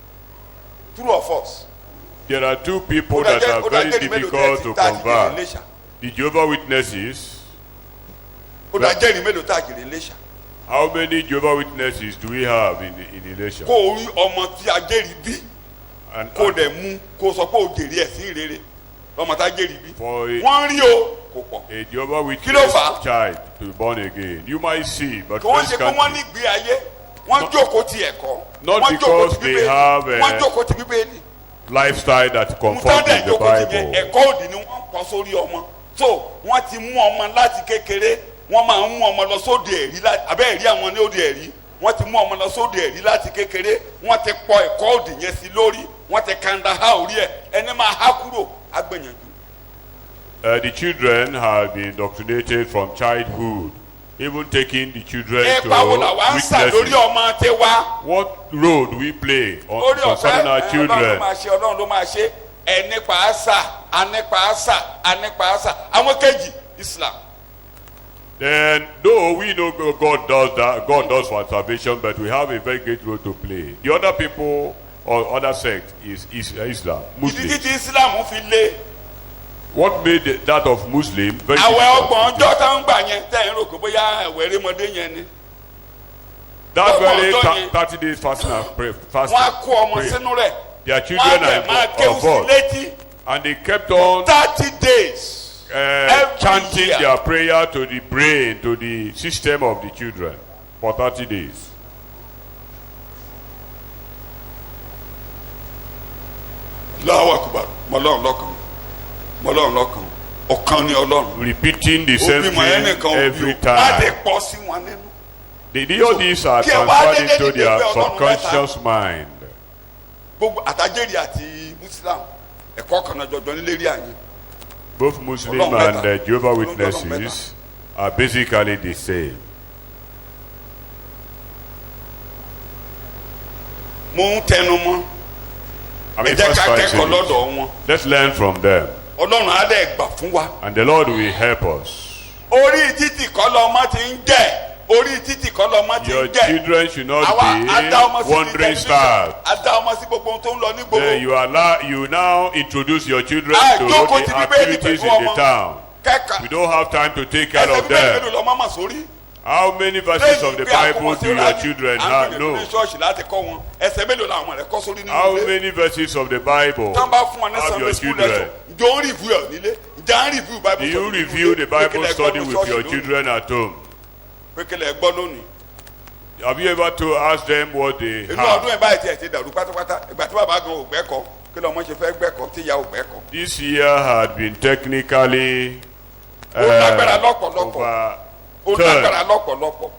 True of us. there are two people that are very difficult to convert. The Jehovah's Witnesses. ó dá jẹ́rìí mélòó tá a jèrè Iléṣà. How many Jehovah's Witnesses do we have in Elisha? kó o rí ọmọ tí a jẹ́rìí bí And kó o dẹ̀ mú kó o sọ pé o jèrè ẹ̀sìn ìrere ọmọ tá a jẹ́rìí bí. for wọ́n rí o kò pọ̀. a Jehovah's Kí ló Witness fà á? child to be born again, you might see, but kí wọ́n friends ṣe pé wọ́n ní can't. ìgbé ayé wọ́n jókòó ti ẹ̀kọ́. Not wọ́n jókòó because ti they Bíbélì. have wọ́n jókòó ti Bíbélì. Lifestyle that conforms mùtọ́dẹ̀ with the jókòó ti yẹn Bible. ẹ̀kọ́ òdì ni wọ́n kọ́ sórí ọmọ. so wọ́n ti mú ọmọ láti kékeré wọ́n máa ń mú ọmọ lọ sóde ẹ̀rí abẹ́ ẹ̀rí àwọn ní òde ẹ̀rí wọ́n ti mú ọmọ lọ sóde ẹ̀rí láti kékeré wọ́n ti pọ ẹ̀kọ́ òdì yẹn sí lórí wọ́n ti kanda ha orí ẹ̀ ẹni máa há kúrò agbẹ̀yànjú. The children have been indoctrinated from childhood, even taking the children ẹ̀pà wo là wá ń sà lórí witnesses. ọmọ tiwa. What role do we play orí concerning our ọ̀fẹ́ children? Ọlọ́run ló máa ṣe ẹ̀nípa àṣà ànípa àṣà ànípa àṣà àwọn kejì Islam Then, though we know God does that, God does for salvation, but we have a very great role to play. The other people or other sect is Islam, Muslims. ìdí tí Islam fi lé. What made that of Muslim very àwẹ̀ difficult? ọgbọ̀n ọjọ́ tá ń gbà yẹn tẹ̀yìn rò pé bóyá ẹ̀wẹ̀ erémọdé yẹn ni. That ọgbọ̀n very ọjọ́ yẹn 30 days fasting and prayer. wọ́n á kó ọmọ sínú rẹ̀. Their wọ́n á children bẹ̀ máa are kéwù sí involved. létí. And they kept on 30 days. chanting year. their prayer to the brain, to the system of the children for 30 days. Allahu Akbar, mọ́lọ́run lọ́kàn, mọ́lọ́run lọ́kàn, ọ̀kan ni Ọlọ́run. Repeating the same Òbí mọ̀ thing ẹnìkan every òbí o, má dé time. pọ̀ sí wọn nínú. All these are kí ẹ wá transferred dédé into ní their pé Ọlọ́run subconscious mind. Gbogbo àtàjèrè àti Muslim ẹ̀kọ́ kan náà jọjọ nílé rí àyè. Both Muslim Ọlọ́run and mẹ́ta. Jehovah Ọlọ́run Witnesses are basically the same. Mo ń tẹnu mọ́. I mean, Ẹ jẹ́ first ká time kẹ́kọ̀ọ́ saying lọ́dọ̀ it. wọn. Let's learn from them. Ọlọ́run á dẹ̀ gbà fún wa. And the Lord will help us. Orí títì kọ́ lọ́mọ ti ń jẹ́. Orí títì kọ́ lọ́mọ ti Your ń jẹ́. children should not Àwa á dá ọmọ be sí wandering tẹlifíṣàn. stars. Á dá ọmọ sí gbogbo ohun tó ń lọ ní Then gbogbo. you now introduce your children Ah, to jókòó the ti Bíbélì activities pẹ̀lú in the ọmọ. town. Kẹ́kà. We don't have time to take care Ẹsẹ̀ of Bíbélì them. mélòó lọ́mọ mà sórí. How many verses of the Bible do your children know? ṣọ́ọ̀ṣì láti kọ́ wọn ẹsẹ̀ mélòó làwọn rẹ̀ kọ́ sórí nínú How ilé. many verses of the Bible tán bá fún wọn ní have Sunday your school children? lesson ǹjọ́ ń rìvíw ẹ̀ nílé ǹjẹ́ à ń rìvíw Bible Do study you nínú review ilé? the Bible Pékélé study ẹ̀gbọ́n with ṣọ́ọ̀ṣì your lónìí. children at home? Pékélé ẹ̀gbọ́n lónìí. Have you ever to ask them what they inú ọdún have? ẹ̀ báyìí tiẹ̀ ti dàrú pátápátá ìgbà tí bàbá gan ò gbẹ́kọ̀ kí lọ́mọ ṣe fẹ́ gbẹ́kọ̀ tí ìyá ò gbẹ́kọ̀. This year had been technically ó lágbára lọ́pọ̀lọpọ̀ ó lágbára overturned lọ́pọ̀lọpọ̀.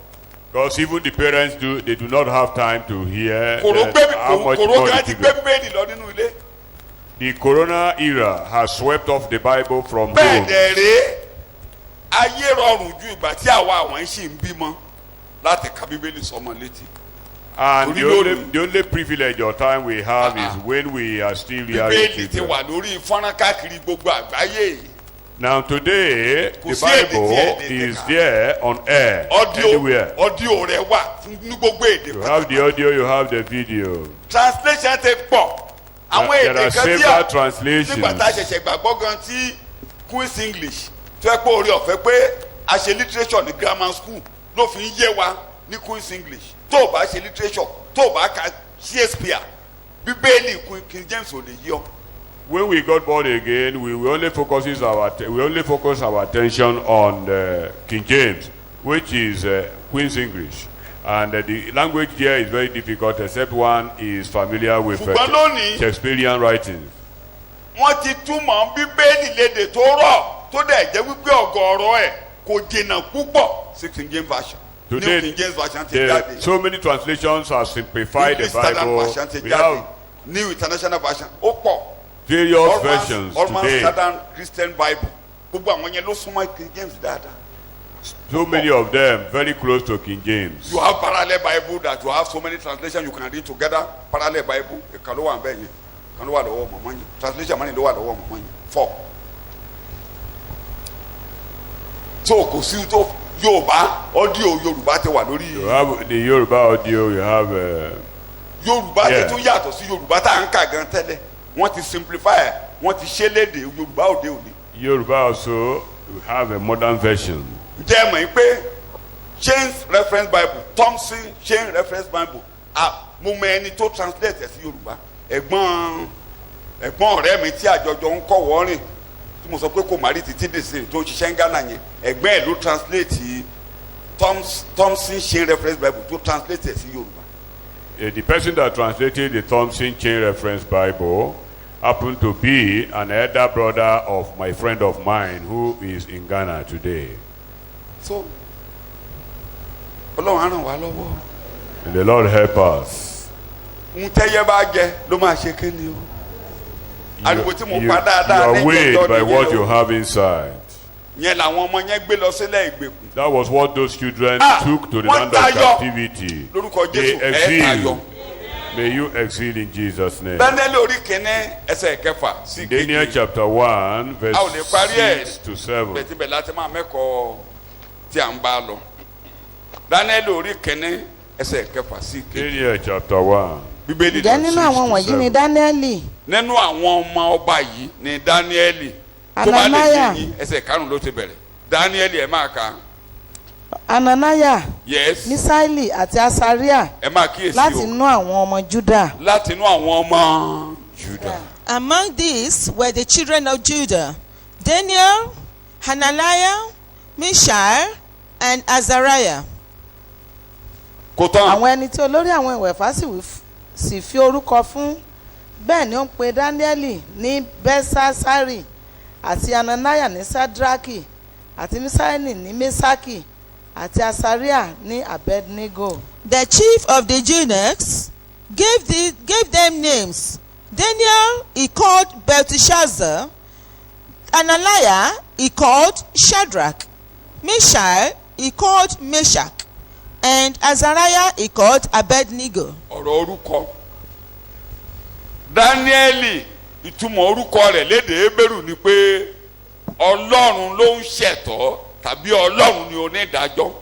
because even the parents they do not have time to hear how much kòró more gan the ti gbé children. bíbélì lọ nínú ilé. The Corona era has swept off the Bible from bẹ́ẹ̀ home. dẹ̀ rèé ayé rọrùn ju ìgbà tí àwa àwọn ṣì ń bímọ láti ka bíbélì sọmọ létí. And Torí the only privilege or time we have is when we are still young bíbélì ti children. wà lórí fọ́nrán káàkiri gbogbo àgbáyé. Now today, Kò the sí èdè tí Bible èdè is tẹ̀ka. there on air anywhere. ọdíò rẹ wà fún ní gbogbo èdè You have the audio, you have the video. translation ti pọ̀ àwọn There èdè are kan tí several a translations. nígbà tá a ṣẹ̀ṣẹ̀ gbàgbọ́ gan tí Queen's English tó ẹ pé orí ọ̀fẹ́ pé a ṣe literature ní grammar school ló fi ń yé wa ní Queen's English tó o bá ṣe literature tó o bá ka Shakespeare bíbélì King James ò lè yí ọ. When we got born again, we only focus our attention on King James, which is Queen's English, and the language here is very difficult, except one is familiar with Ṣùgbọ́n lónìí Shakespearean writings. wọ́n ti túmọ̀ bíbélì lédè tó rọ̀ tó dẹ̀ jẹ́ wípé ọ̀gọ̀ọ̀rọ̀ ẹ̀ kò jìnnà púpọ̀ sí King James version. Today, New King James version ti jáde. so many translations have simplified the English Standard Bible. version ti We jáde. have New International version ó pọ̀. various versions Allman today. Standard Christian Bible gbogbo àwọn yẹn ló súnmọ́ King James dáadáa. So many of them very close to King James. You have parallel Bible that you have so many translations you can read together. Parallel Bible ìkan ló wà ń bẹ̀ yẹn ìkan ló wà lọ́wọ́ mọ̀mọ́ yẹn translation mọ́ni ló wà lọ́wọ́ mọ̀mọ́ yẹn 4. So kò sí tó Yorùbá audio Yorùbá ti wà lórí. You have the Yoruba audio, you have Yorùbá ti Yeah. tún yàtọ̀ sí Yorùbá tá à ń kà gan tẹ́lẹ̀ wọ́n ti simplify ẹ̀ wọ́n ti ṣe léde Yorùbá òde òní. Yoruba also have a modern version. Ǹjẹ́ ẹ mọ̀ yín pé Chains Reference Bible Thompson Chain Reference Bible mo mọ ẹni tó translate ẹ̀ sí Yorùbá ẹ̀gbọ́n ọ̀rẹ́ mi tí àjọjọ ń kọ́ wọ́ọ́rìn tí mo sọ pé kò má rí títí dèsè tó ń ṣiṣẹ́ ń Ghana yẹn ẹ̀gbọ́n ẹ̀ ló translate Thompson Chain Reference Bible tó translate ẹ̀ sí Yorùbá. The person that translated the Thompson Chain Reference Bible happened to be an elder brother of my friend of mine who is in Ghana today. So Ọlọ́run á ràn wá lọ́wọ́. And the Lord help us. Ń tẹ́yẹ bá jẹ ló máa ṣe kéde o. Ariwo tí mo You pa dáadáa are ní weighed ìjọba by what nìyẹn you o. have inside. Yẹn làwọn ọmọ yẹn gbé lọ sílẹ̀ ìgbèkùn. That was what those children took to the wọ́n land of tayọ. captivity. Lórúkọ They Jésù ẹ̀ tayọ. exceed. May you exceed in Jesus' name. Daniel orí kìíní ẹsẹ̀ kẹfà sí Daniel kejì. chapter 1, verse A ò lè parí ẹ̀. 6 to 7. Bẹ̀tibẹ̀ láti máa mẹ́kọ̀ọ́ tí a ń bá lọ. Daniel orí kẹ́ni ẹsẹ̀ kẹfà sí ìkeje. Daniel chapter 1. Bíbélì ǹjẹ́ nínú àwọn wọ̀nyí ni Dáníẹ́lì, nínú àwọn ọmọ ọba yìí ni Daniel tó bá lè Ananiah, yé yín ẹsẹ̀ karùn-ún ló ti bẹ̀rẹ̀. Daniel ẹ máa kà á. Ananiah, Yes. Misaeli àti Asariah Ẹ máa kíyèsí láti o. inú àwọn ọmọ Júdà. Láti inú àwọn ọmọ Judah. Among these were the children of Judah, Daniel, Hananiah, Mishael, and Azariah. Kò tán. Àwọn ẹni tí olórí àwọn ìwẹ̀fà sì fi orúkọ fún, bẹ́ẹ̀ ni ó ń pe Dáníẹ́lì ní Bẹ́sásárì àti Ananiah ní Sadraki àti Misaeli ní Mesaki àti Asariah ní Abednego. The chief of the eunuchs gave them names. Daniel he called Belteshazzar, Ananiah he called Shadrach, Mishael he called Meshach, and Azariah he called Abednego. Ọ̀rọ̀ orúkọ. Dáníẹ́lì ìtumọ̀ orúkọ rẹ̀ lédè Hébérù ni pé Ọlọ́run ló ń ṣẹ̀tọ́ tàbí Ọlọ́run ni onídàájọ́.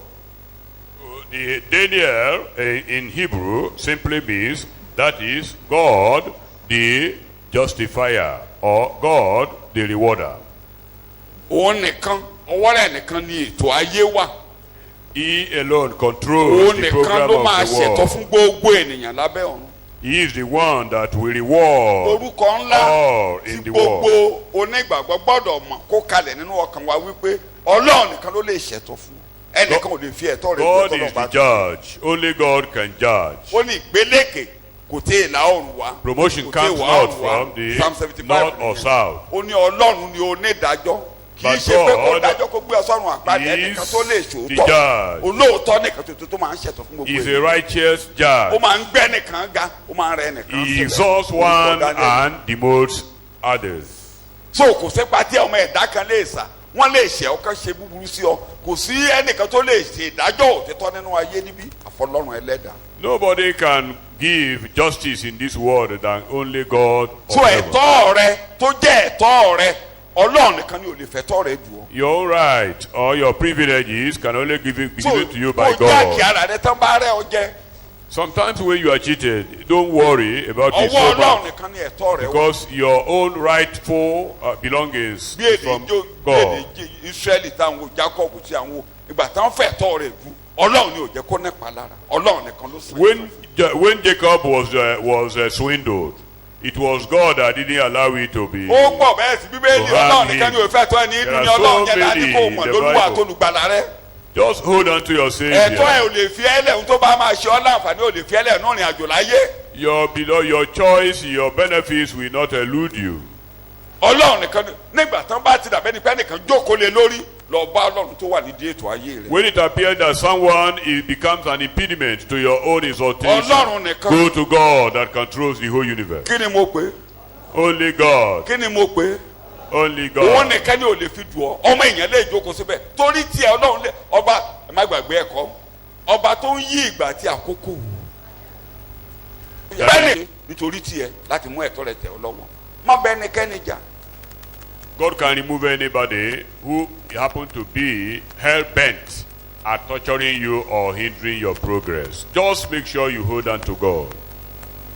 The Daniel in Hebrew simply means that is God the justifier or God the rewarder. Òun nìkan ọwọ́ rẹ̀ nìkan ni ètò ayé wà. He alone controls Òun the nìkan program ló máa of the ṣẹ̀tọ́ world. fún gbogbo ènìyàn lábẹ́ ọ̀run. He is the one that will reward Orúkọ ńlá all tí in the gbogbo world. onígbàgbọ́ gbọ́dọ̀ mọ̀ kó kalẹ̀ nínú ọkàn wa wípé Ọlọ́run nìkan ló lè ṣẹ̀tọ́ fún un. Ẹnìkan ò lè fi ẹ̀tọ́ rẹ̀ God gbé is tọ́lọ̀ the bá tó. judge. Only God can judge. Ó ní ìgbélékè kò tẹ ìlà oòrùn wá. Promotion Kò tẹ comes ìwọ̀ not oòrùn wá. from the Psalm 75 north or nìyẹn. south. Ó ní Ọlọ́run ni onídàájọ́. Kì í But ṣe pé kó God dájọ́ kó gbé ọsọ́run àpáàdé is ẹnìkan tó lè the ṣòótọ́. judge. Olóòótọ́ nìkan tó máa ń ṣẹ̀tọ́ fún gbogbo He is a ènìyàn. righteous Ó judge. máa ń gbẹ́ nìkan ga, ó máa ń rẹ nìkan He sílẹ̀. exalts Orúkọ one Daniel. and demotes others. So kò sépa tí ọmọ ẹ̀dá kan lè sà wọ́n lè ṣẹ̀ ọ́ kán ṣe búburú sí ọ kò sí ẹnìkan tó lè ṣe ìdájọ́ òtítọ́ nínú ayé níbí àfọlọ́run ẹlẹ́dàá. Nobody can give justice in this world than only God So of heaven. ẹ̀tọ́ rẹ tó jẹ́ ẹ̀tọ́ rẹ Ọlọ́run nìkan ni ò lè fẹ́tọ́ rẹ jù ọ́. Your right or your privileges can only be given to you by kò jáàkì God. ara rẹ tán bá rẹ ọ jẹ Sometimes when you are cheated, don't worry about it ọwọ́ so Ọlọ́run much, nìkan ni ẹ̀tọ́ rẹ wà. because your own rightful belongings Bí is èdè from bí God. èdè Ísírẹ́lì táwọn wo Jacob tí àwọn wo ìgbà táwọn fẹ́ ẹ̀tọ́ rẹ jù Ọlọ́run ni ò jẹ́ kó nípa lára Ọlọ́run nìkan ló sàn. When Jacob was swindled, it was God that didn't allow it to be. Ó pọ̀ bẹ́ẹ̀ sí Bíbélì To have Ọlọ́run nìkan him. ni ò fẹ́ tọ́ ẹni There inú are ni Ọlọ́run so yẹn láti many kó in mọ̀ the lólúwa Bible. àtolùgbàlà rẹ. Just hold on to your Ẹ̀tọ́ ẹ̀ Savior. ò lè fi ẹlẹ̀ ohun tó bá máa ṣe ọ́ láǹfààní ò lè fi ẹlẹ̀ nínú ìrìn àjò láyé. Your choice, your benefits will not elude you. Ọlọ́run nìkan nígbà tán bá ti dàbẹ́ nìkan nìkan jókòó lé lórí lọ bá Ọlọ́run tó wà nídìí ètò ayé rẹ. When it appears that someone becomes an impediment to your own exaltation, Ọlọ́run nìkan. go to God that controls the whole universe. Kí ni mo pè é? Only God. Kí ni mo pè é? Only Òun God. nìkan ni ò lè fi dùn ọ́ ọmọ èèyàn lè jókòó síbẹ̀ torí tiẹ̀ Ọlọ́run lè ọba ẹ má gbàgbé ẹ̀kọ́ ọba tó ń yí ìgbà àti àkókò. Bẹ́ẹ̀ni nítorí tiẹ̀ láti mú ẹ̀tọ́ rẹ tẹ̀ ọ́ lọ́wọ́ má bẹ́ẹ̀ nìkẹ́ni jà. God can remove anybody who happen to be hell-bent at torturing you or hindering your progress. Just make sure you hold on to God.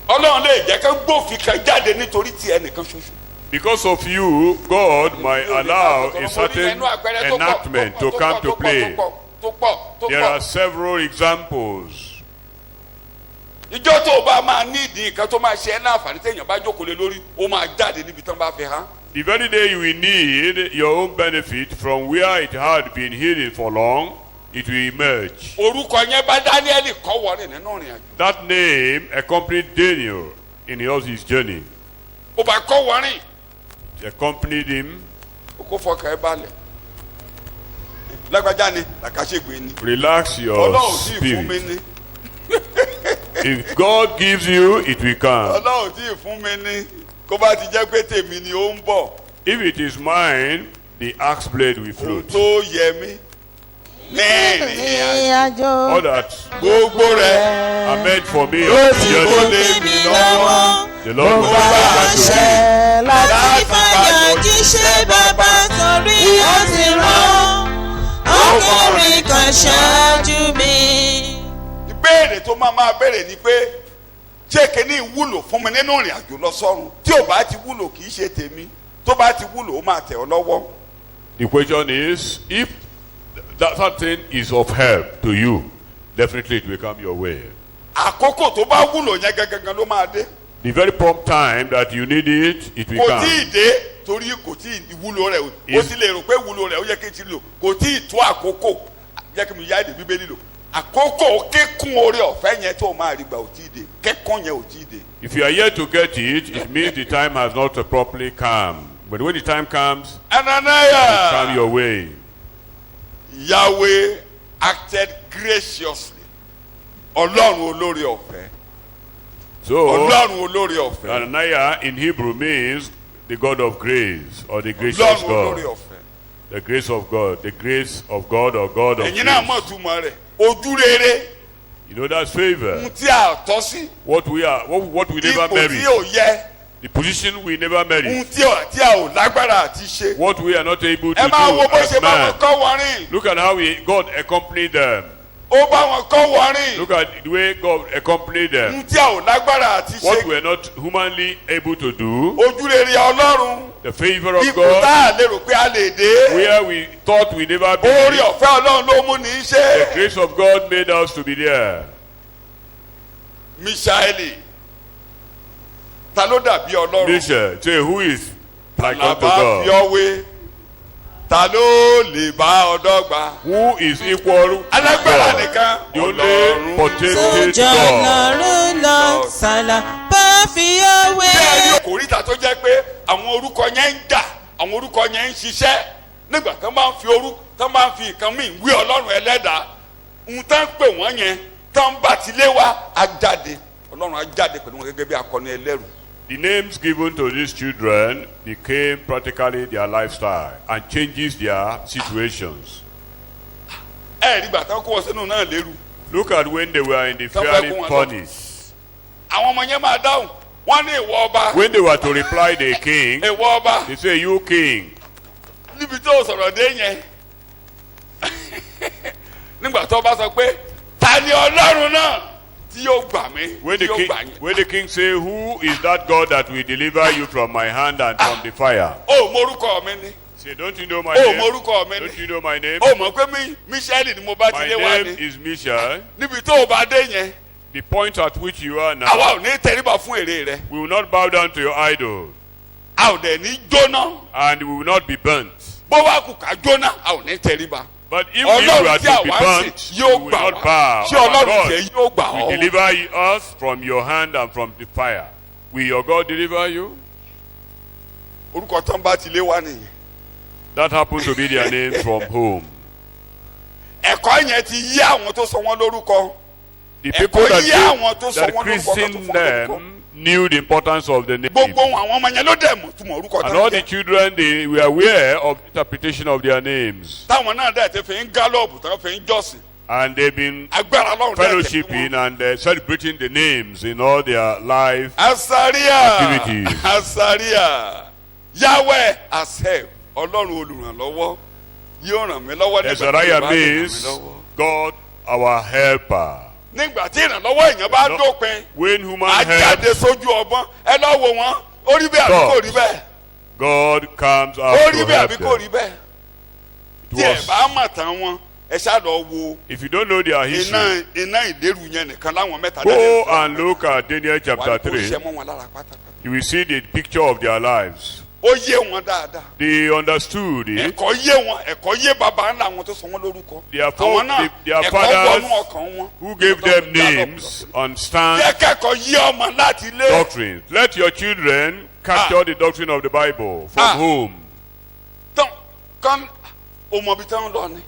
Ọlọ́run lè jẹ́ ká gbófin kan jáde nítorí tiẹ̀ nìkan ṣoṣo. Because of you, God might allow a certain enactment to come to play. There are several examples. Ìjọ tó o bá máa ní ìdí nǹkan tó máa ṣe ẹ́ láǹfààní téèyàn bá jókòó lé lórí ó máa jáde níbi tán bá fi hàn. The very day you will need your own benefit from where it had been hidden for long, it will emerge. Orúkọ yẹn bá Dáníẹ́lì kọ́ wọrin nínú ìrìn àjò. That name accompanied Daniel in his journey. Ó bá kọ́ wọrin. It accompanied him. Ó kó fọkàn ẹ balẹ̀. Lágbájá ni làkàṣègbè ni. Relax your Ọlọ́run tí ì fún mi spirit. ní. If God gives you, it will come. Ọlọ́run tí ì fún mi ní. Kó bá ti jẹ́ pé tèmi ni ó ń bọ̀. If it is mine, the axe blade will Ohun float. tó yẹ mí. Ní ìrìn àjò. àjò All that Gbogbo rẹ̀. are meant for me. Ó on ti the kó journey. lé mi lọ́wọ́. The Lord will Bá a ṣe láti láti fàyà jíṣẹ́ bàbá torí ó ti rán. Ó ọkùnrin kan ṣáájú mi. ìbéèrè tó máa béèrè ni pé ṣé kíní wúlò fún mi nínú ìrìn àjò lọ sọ́run? tí ò bá ti wúlò kì í ṣe tèmi, tó bá ti wúlò ó máa tẹ̀ ọ́ lọ́wọ́. The question is, if that thing is of help to you, definitely it will come your way. àkókò tó bá wúlò yẹn gangan ló máa dé. The very prompt time that you need it will kò come. tí ì dé torí kò tí ì wúlò rẹ̀ o sì lè rò pé wúlò rẹ̀ ó yẹ kí n ti lò, kò tí ì tó àkókò. jẹ́ kí mi yá èdè bíbélì lò. àkókò kíkún oore ọ̀fẹ́ yẹn tó máa rí gbà ò tí ì dé, kíkún yẹn ò tí ì dé. If you are yet to get it, it means the time has not properly come. But when the time comes, it will come your way. Yahweh acted graciously. Ọlọ́run olórí ọ̀fẹ́. So, Ọlọ́run olórí ọ̀fẹ́. Ananiah in Hebrew means the God of grace or the gracious Ọlọ́run olórí God. ọ̀fẹ́. The grace of God, the grace of God or God of ẹ̀yin náà mọ̀ grace. túmọ̀ rẹ̀. ojú rere. You know that's favor. ohun tí a tọ́ sí. What we never ipò marry. tí ò yẹ. The position we never marry. ohun tí a ò lágbára àti ṣe. What we are not able to ẹ máa wo do bó as ṣe bá wọn man. kọ́ wọn rìn. Look at how God accompanied them. ó bá wọn kọ́ wọn rìn. Look at the way God accompanied them. ohun tí a ò lágbára àti What ṣe. we are not humanly able to do. ojú rere Ọlọ́run. The favor of ipò God. tá a lérò pé a lè dé. Where we thought we never be. orí ọ̀fẹ́ Ọlọ́run ló mú ní í The ṣe. grace of God made us to be there. Míṣáélì ta ló dàbí Ọlọ́run? Misha, say who is like unto Làbá fi God? ọ́ wé ta ló lè bá ọ dọ́gba? Who is equal to alágbára God? nìkan. The only potentate sójà God. lọ́rùn lọ sàlà bá fi bẹ́ẹ̀ ni ọwé. òkòríta tó jẹ́ pé àwọn orúkọ yẹn ń jà àwọn orúkọ yẹn ń ṣiṣẹ́ nígbà tó máa ń fi nǹkan míì wí Ọlọ́run ẹlẹ́dàá ń tán pè wọ́n yẹn tán bá ti lé wa á jáde Ọlọ́run á jáde pẹ̀lú wọn gẹ́gẹ́ bí akọni ẹlẹ́rù. The names given to these children became practically their lifestyle and changes their situations. ẹ rí gbàtà kó wọn sínú náà lérú. Look at when they were in the Tán fẹ́ fiery kó wọn lọ. furnace. àwọn ọmọ yẹn máa dáhùn wọ́n ní ìwọ ọba. When they were to reply the king, ìwọ ọba. they say, you king. níbi tó sọ̀rọ̀ dé yẹn nígbà tó bá sọ pé ta ni Ọlọ́run náà tí yóò gbà mí When tí the yóò king, gbà yín. when the king say, who is that God that will deliver you from my hand and from the fire? ó morúkọ mi ni Say, don't you know my ó name? morúkọ mi Don't ni you know my name? ó mọ̀ pé Míṣáélì ni mo bá ti My lé wá name ni is Misha. níbi tó o bá dé yẹn The point at which you are now, àwa ò ní tẹríba fún èrè rẹ we will not bow down to your idol, a ò dẹ̀ ní jóná and we will not be burnt. bó wá kù ká jóná a ò ní tẹríba But if we were Ọlọ́run tí to be àwa ń burnt, sìn we yóò will gbà not wá bow. ṣé Our Ọlọ́run tẹ̀ God yóò gbà will ọ́ deliver us from your hand and from the fire. Will your God deliver you? orúkọ tán bá ti lé wá nìyẹn That happens to be their name from home. ẹ̀kọ́ yẹn ti yí àwọn tó sọ wọ́n lórúkọ. The people Ẹ̀kọ́ yí àwọn tó that, sọ that wọ́n lórúkọ kan tó christened fún wọn lórúkọ. them knew the importance of the name. gbogbo àwọn ọmọ yẹn ló dẹ̀ mọ̀ túmọ̀ orúkọ And tán all the jẹ́. children, they were aware of the interpretation of their names. táwọn náà dẹ̀ ti fi ń gálọ́ọ̀bù tán fi ń jọ́sìn. And they've been agbára Ọlọ́run dẹ̀ tẹ̀ fún fellowshipping wọn. and celebrating the names in all their life. Asaria activities. Asaria Yahweh has help Ọlọ́run olùrànlọ́wọ́ yóò ràn mí lọ́wọ́ nígbà tí Azariah ìbá lè ràn mí means lọ́wọ́. God our helper. nígbà tí ìrànlọ́wọ́ èèyàn bá No. dópin When human á jáde helps, sójú ọgbọ́n ẹ lọ́ wo wọn ó rí bẹ́ẹ̀ àbí kò rí bẹ́ẹ̀ God comes out ó rí to bẹ́ẹ̀ help àbí kò them. rí bẹ́ẹ̀ It tí ẹ was, bá mọ̀ tán wọn ẹ ṣáà lọ wo if you don't know their history, iná ìléru yẹn nìkan láwọn mẹ́ta go and look at Daniel chapter 3. mọ́ wọn lára pátápátá. You will see the picture of their lives. ó yé wọn dáadáa They understood it. ẹ̀kọ́ yé wọn ẹ̀kọ́ yé bàbá ńlá wọn tó sọ wọn lórúkọ Their àwọn náà their ẹ̀kọ́ fathers wọnú ọkàn wọn who gave them names understand jẹ́ kẹ́kọ̀ọ́ yé ọmọ láti lé doctrines. Let your children capture the doctrine of the Bible from home. tán kán ọmọbi tán lọ ni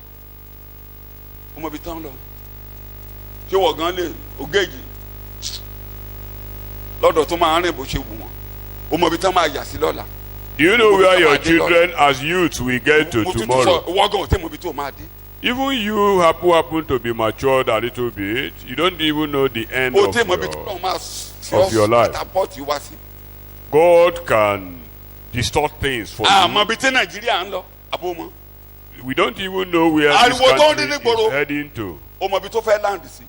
ọmọbi tán lọ ṣé wọ́n gan lè ogéjì lọ́dọ̀ tó máa rìn bó ṣe wù wọ́n ọmọbi tán máa yà sí lọ́la. Do you know where your children as youths will get to mo tún tún tomorrow? sọ wọ́n gan ò tẹ́ mọ̀bi tó máa dé. Even you who happen to be matured a little bit, you don't even know the end o of tẹ́ mọ̀bi tó your... náà máa of your life. tapọ́ọ̀tì wá sí. God can distort things for you. àmọ́ bí tí Nàìjíríà ń lọ àbó mọ́. We don't even know where this country is heading to. o mọ ibi tó fẹ́ land sí.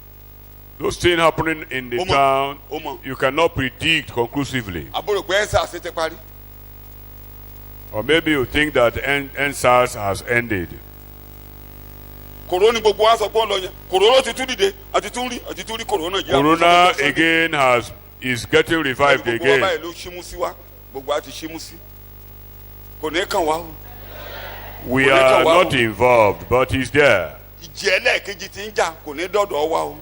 Those things happening in the town, you cannot predict conclusively. àbúrò pé EndSARS ti parí. Or maybe you think that EndSARS has ended. Corona gbogbo wa sọ pé ó lọ yẹn. Corona ti tún dìde àti tún rí corona jẹ́. Corona again is getting revived again. gbogbo wa báyìí ló ṣímú sí wa gbogbo wa ti ṣímú sí. kò ní kàn wá o. We are not involved, but he's there. ìjì ẹlẹ́ẹ̀kejì ti ń jà kò ní dọ́dọ̀ wa o.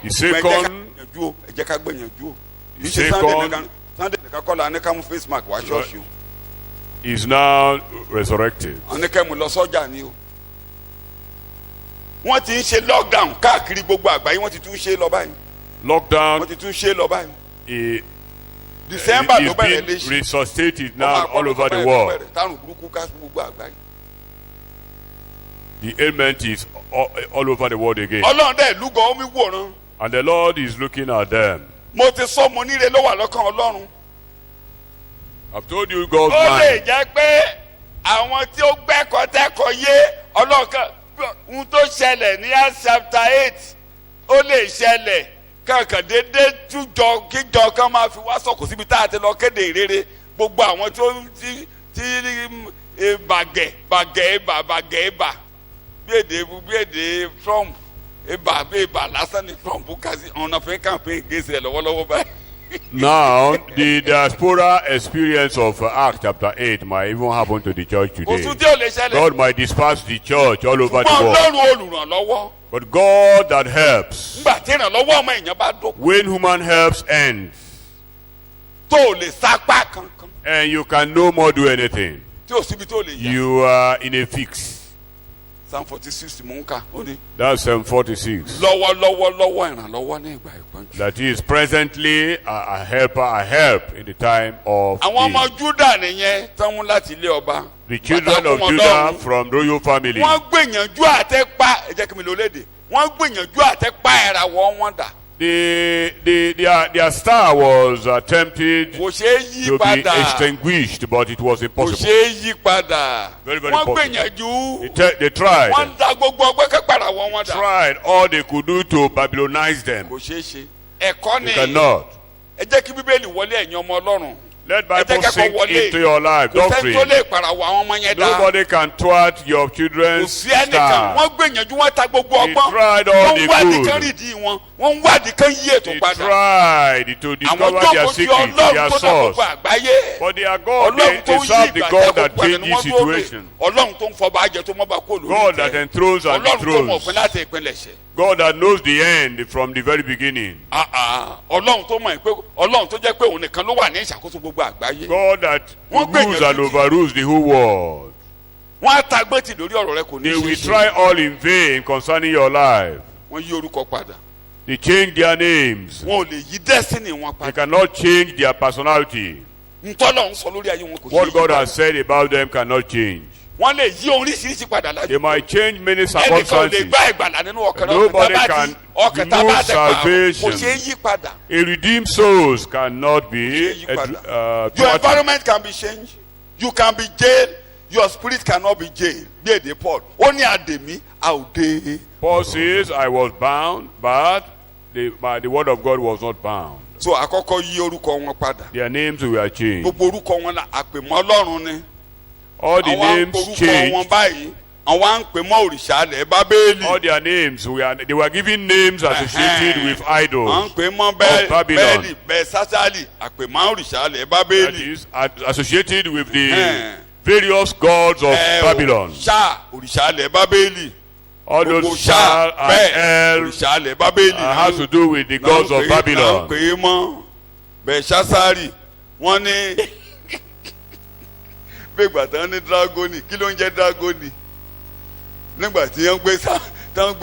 The second. ẹ jẹ́ ká gbìyànjú o. the second. Sunday nìkan kọ́ la ní ká mú face mask wá ṣọ́ọ̀ṣì o. Is now resurrected. wọ́n ní kẹ́ mu lọ sọ́jà ni o. wọ́n ti ń ṣe lockdown káàkiri gbogbo àgbáyé wọ́n ti tún ṣe lọ báyìí. Lockdown. wọ́n ti tún ṣe lọ báyìí. December ló bẹ̀rẹ̀ léṣe. Is being resuscitated now all over the world. tàrùn burúkú ká gbogbo àgbáyé. The ailment is all over the world again. Ọlọ́run dẹ̀ lúgọ omi wòran. And the Lord is looking at them. mo ti sọ mo níre ló wà lọ́kàn Ọlọ́run. I've told you God's mind. ó lè mind. jẹ́ pé àwọn tí ó gbẹ́kọ̀ọ́ tẹ́kọ̀ọ́ yé ọlọ́kan ohun tó ṣẹlẹ̀ ní Acts chapter 8 ó lè ṣẹlẹ̀ kankan déédéé tújọ kíjọ kan máa fi wá sọ̀kò síbi tá a ti lọ kéde ìrere gbogbo àwọn tó ti bàgẹ̀ bí èdè Trump bí lásán ni Trump kásí ọ̀nà fún campaign gèsè lọ́wọ́lọ́wọ́ báyìí. Now, the diaspora experience of Acts chapter 8 might even happen to the church today. God might disperse the church all over the world. But God that helps, when human helps ends, and you can no more do anything, you are in a fix. Psalm 46 mò ń kà ó ní. That's Psalm 46. lọ́wọ́lọ́wọ́ ìrànlọ́wọ́ ní ìgbà ìpọ́njú. That is presently a help in the time of need. àwọn ọmọ Júdà nìyẹn tán mú láti ilé ọba. The children of Judah from royal family. wọ́n gbìyànjú àtẹ́pá ẹ jẹ́ kí mi lò léde wọ́n gbìyànjú àtẹ́pá ìràwọ̀ wọn dà. Their star was attempted to be extinguished, but it was impossible. Very, very impossible. They tried. Tried all they could do to Babylonize them. They cannot. Let Bible sink into your life. Doctrine. Nobody can thwart your children's star. They tried all they could. They tried to discover their secret, their source. But their God, they serve the God that changes situation. God that enthrones and dethrones. God that knows the end from the very beginning. God that rules and overrules the whole world. They will try all in vain concerning your life. They change their names. They cannot change their personality. What God has said about them cannot change. They might change many circumstances. Nobody can remove salvation. A redeemed soul cannot be. Your environment can be changed. You can be jailed. Your spirit cannot be jailed. Paul says, I was bound, but the word of God was not bound. So their names were changed. All the names changed. All their names, they were given names associated with idols of Babylon. That is, associated with the various gods of Babylon. All those Shah and El has to do with the gods of Babylon. Nígbà tí wọ́n ní dragoni kí ló ń jẹ́ dragoni nígbà tí wọ́n gbé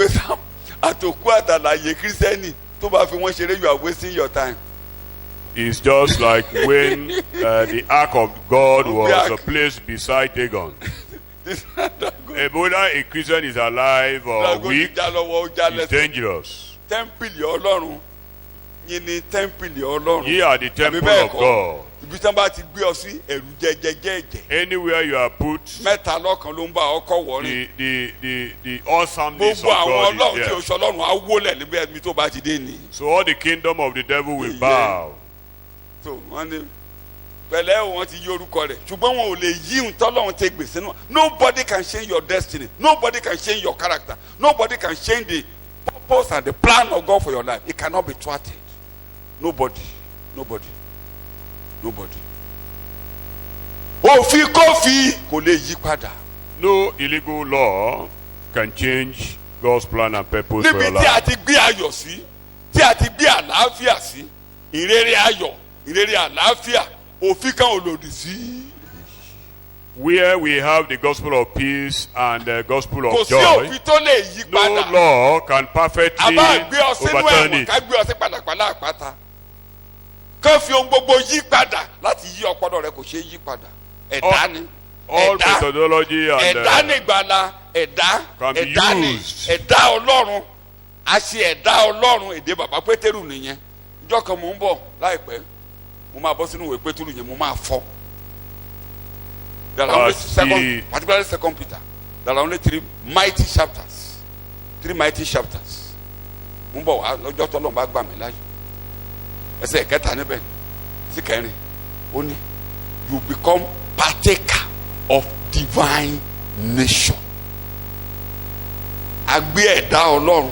sam àtòkú àtàlàyé kírísítẹ́nì tó bá fi wọ́n ṣeré you are wasting your time. It's just like when the ark of God was placed beside Dagon. Whether a Christian is alive or weak, is dangerous. Tẹ́ḿpìlì Ọlọ́run yín ní tẹ́ḿpìlì Ọlọ́run. Ye are the temple of God. Ibi tí wọ́n bá ti gbé ọ sí ẹ̀rù jẹjẹjẹjẹ. Anywhere you are put, Mẹ́ta lọ́kan ló ń bá ọkọ̀ wọ̀rin. the awesomeness of Gbogbo àwọn God Ọlọ́run is tí there. oṣù Ọlọ́run á wólẹ̀ níbi ẹni tó bá ti dé ni. So all the kingdom of the devil will bow. So wọ́n ní pẹ̀lẹ́ o wọ́n ti yí orúkọ rẹ̀ ṣùgbọ́n wọn ò lè yí ohun tọ́lọ́run ti gbèsè náà. Nobody can change your destiny. Nobody can change your character. Nobody can change the purpose and the plan of God for your life. It cannot be thwarted. Nobody. Òfin kófin kò lè yí padà. No illegal law can change God's plan and purpose for your Níbi tí a life. ti gbé ayọ̀ sí, tí a ti gbé àlàáfíà sí, ìrere ayọ̀, ìrere àlàáfíà, òfin kan ò lòdì sí. Where we have the gospel of peace and the gospel Kò of sí joy, òfin tó lè yí no padà. law can perfectly Àbá gbé ọ sínú overturn ẹ̀wọ̀n it. ká gbé ọ sí pàlàpàlà àpáta. Kán fi ohun gbogbo yí padà láti yí ọpọlọ rẹ kò ṣeé yí padà. Ẹ̀dá ni. All Ẹ̀dá. methodology and Ẹ̀dá ni ìgbàlà. Ẹ̀dá. can be Ẹ̀dá ni. used. Ẹ̀dá Ọlọ́run. A ṣe ẹ̀dá Ọlọ́run èdè bàbá Pétérù nìyẹn. Ìjọ́ kan mò ń bọ̀ láìpẹ́. Mo máa bọ́ sínú ìwé Pétérù yẹn mo máa fọ́. There are only particularly second Peter. There are only 3 mighty chapters. 3 mighty chapters. Mo ń bọ̀ wá lọ́jọ́ tọ́lọ́run bá gbà mí láyé. Ẹsẹ̀ kẹta níbẹ̀ sí kẹrin. Ó ní you become partaker of divine nature. A gbé ẹ̀dá Ọlọ́run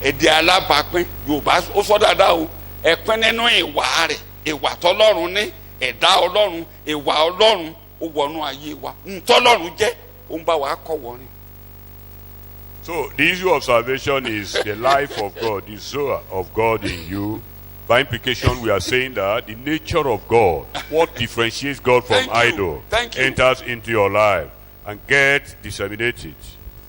èdè alábàápín Yorùbá ó sọ dáadáa o ẹ̀pín nínú ìwà rẹ̀ ìwà tọ́lọ́run ní ẹ̀dá Ọlọ́run ìwà Ọlọ́run ó wọnú ayé wa ntọ́lọ́run jẹ́ ó ń bá wa kọ́ wọrin. So the issue of salvation is the life of God, the Zoe of God in you. By implication, we are saying that the nature of God, what differentiates God from idol, enters into your life and gets disseminated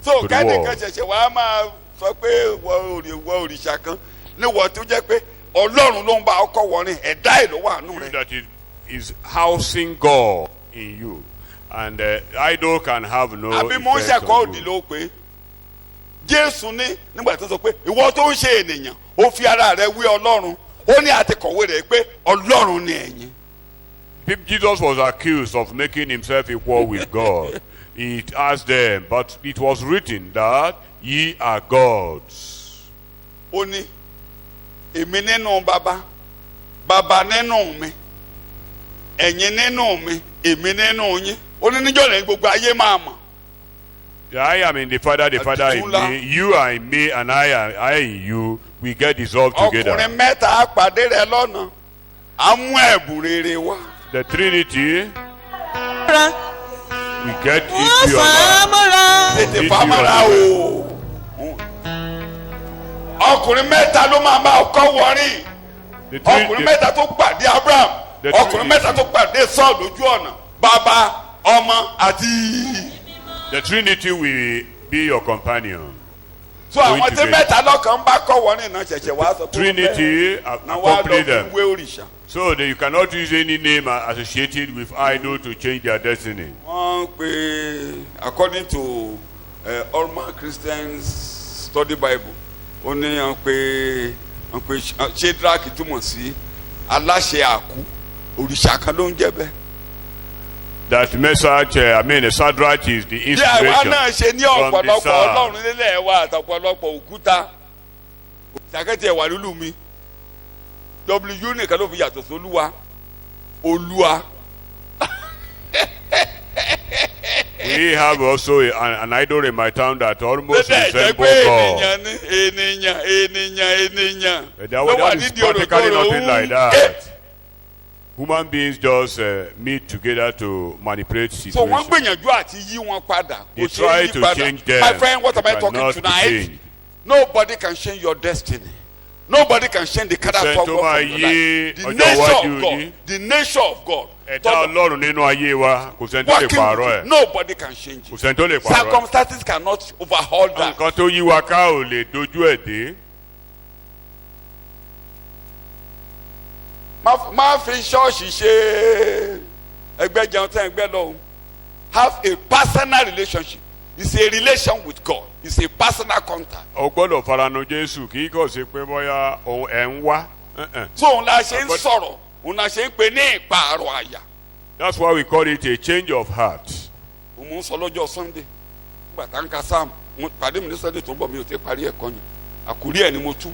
So to the kẹ́nìkan world. ṣẹ̀ṣẹ̀ wàá máa sọ pé wọ òrìṣà kan níwọ̀ tó jẹ́ pé Ọlọ́run ló ń bá ọkọ̀ wọrin ẹ̀dá ẹ̀ ló wà nù rẹ̀. That it is housing God in you, and idol can have no Àbí mo ń effect ṣẹ̀kọ́ on òdì you. ló pé Jésù ní nígbà tó sọ pé ìwọ tó ń ṣe ènìyàn ó fi ara rẹ̀ wí Ọlọ́run ó ní àti kọ̀wé rẹ̀ pé Ọlọ́run ni ẹ̀yin. Jesus was accused of making himself equal with God. It asked them, but it was written that ye are gods. Ó ní èmi nínú bàbá bàbá nínú mi ẹ̀yin nínú mi èmi nínú yín ó ní níjọ́ lẹ́yìn gbogbo ayé máa mọ̀. I am in the Father in me, you are in me, and I in you. We get dissolved together. Ọkùnrin mẹ́ta pàdé rẹ̀ lọ́nà á mú ẹ̀bùn rere wá. The Trinity, we get Wọ́n into your fà á life. mọ́ra. Tètè fàmọ́ra o. Ọkùnrin mẹ́ta ló máa bá ọkọ wọrí. The Ọkùnrin mẹ́ta tó pàdé Abraham. Ọkùnrin mẹ́ta tó pàdé Saul lójú ọ̀nà. Bàbá, ọmọ àti. The Trinity will be your companion. So àwọn tí mẹ́ta lọ́kàn bá kọ́ wọrí náà ṣẹ̀ṣẹ̀ wá sọ pé Trinity náà wá accompany lọ them. fi wé òrìṣà. So that you cannot use any name associated with idol to change their destiny. Wọ́n pe according to Allman Christians study Bible ó ní wọ́n pe Shadrach túmọ̀ sí aláṣẹ àkú òrìṣà kan ló ń jẹ́ bẹ́ẹ̀. That message, Sadrach is the Bí àwa inspiration náà ṣe ní from the ọ̀pọ̀lọpọ̀ psalm. Ọlọ́run nílẹ̀ wa àtọ̀pọ̀lọpọ̀ òkúta òṣàkẹ́tì ẹ̀wà lúlù mi W nìkan ló fi yàtọ̀ sólúwa Olúwa. We have also an idol in my town that almost Bẹ́ẹ̀ jẹ́ resembles pé God. ènìyàn. But that is practically nothing like that. Human beings just meet together to manipulate So wọ́n situations. gbìyànjú àti yí wọn padà. They Kò ṣeé try yí to padà. change them. My friend, what am I They talking cannot be tonight? changed. Nobody can change your destiny. Nobody can change the character of God from your life. The nature of God. The nature of God. Ẹ̀dá Ọlọ́run nínú ayé wa kò sẹ́ni tó lè Working pààrọ̀ with ẹ̀. you. Nobody can change Kò it. sẹ́ni tó lè pààrọ̀ ẹ̀. Circumstances cannot overhaul that. Nǹkan tó yí wa ká ò lè dojú ẹ̀ dé. Má fi ṣọ́ọ̀ṣì ṣe ẹgbẹ́ jẹun tẹ́ ẹgbẹ́ lọ. Have a personal relationship. It's a relation with God. It's a personal contact. O gbọ́dọ̀ faranu Jésù kì í kàn ṣe pé bóyá ẹ̀ ń wá so òun la ṣe ń sọ̀rọ̀ òun la ṣe ń pè ní ìpààrọ̀ àyà. That's why we call it a change of heart. mo ń sọ lọ́jọ́ Sunday nígbà tá n ka Sam pàdé mi ní Sunday tó ń bọ̀ mi ò ti parí ẹ̀kọ́ yẹn àkórí ẹ̀ ni mo tú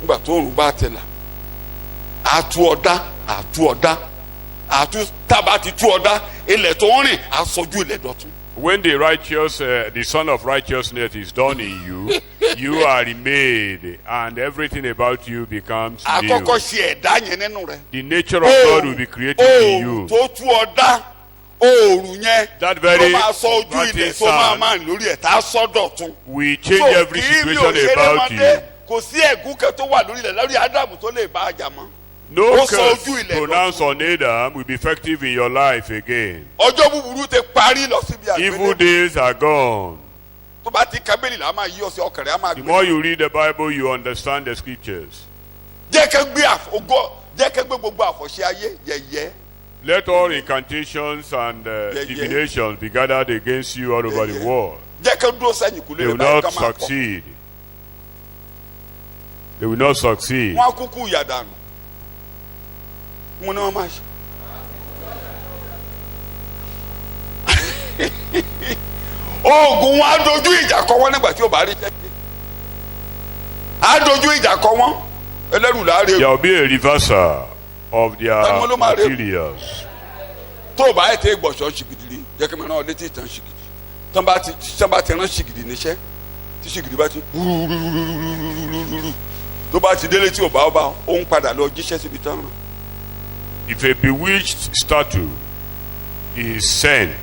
nígbà tó òrùn bá tẹ̀lá àtú ọ̀dá tábà ti tú ọ̀dá ilẹ̀ tó ń rìn àsọjú ilẹ̀ dọ̀tún. When the righteous, the Son of Righteousness is done in you, you are remade, and everything about you becomes new. àkọ́kọ́ ṣe ẹ̀dá yẹn nínú rẹ̀. The nature of God will be created in you. tó tú ọ̀dá oòrùn yẹn That very tó máa sọ ojú ilẹ̀ tó máa lórí ẹ̀ tá a sọ dọ̀tún. We change every situation about you. kò sí ẹ̀gún kan tó wà lórí ilẹ̀ lórí Ádámù tó lè bá a jà mọ́. No curse pronounced on Adam will be effective in your life again. ọjọ́ búburú ti parí lọ síbi àgbélé. Evil days are gone. tó bá ti kábẹ́lì là máa yí ọ̀sẹ̀ ọkàn rẹ̀ á máa The more you read the Bible, you understand the scriptures. jẹ́ kẹ́ gbé gbogbo àfọ̀ṣẹ ayé yẹ̀yẹ́. Let all incantations and divinations be gathered against you all over the world. jẹ́ kẹ́ dúró sẹ́yìn kúlẹ̀ They will not succeed. They will not succeed. wọ́n á kúkú ìyàdànù. mo ní wọn máa ṣe. oògùn wọn á dojú ìjà kọ wọn nígbà tí ó bá rí jẹ́ á dojú ìjà kọ wọn ẹlẹ́rù láre. There will be a reversal of their materials. tó o bá yẹ tẹ gbọ̀sọ̀ ṣìgìdì jẹ́ kí n máa rán ọ létí ìtàn ṣìgìdì tán bá ti rán ṣìgìdì níṣẹ́ tí ṣìgìdì bá ti tó bá ti délé tí ò bá ọba ó ń padà lọ jíṣẹ́ síbi tán rán. If a bewitched statue is sent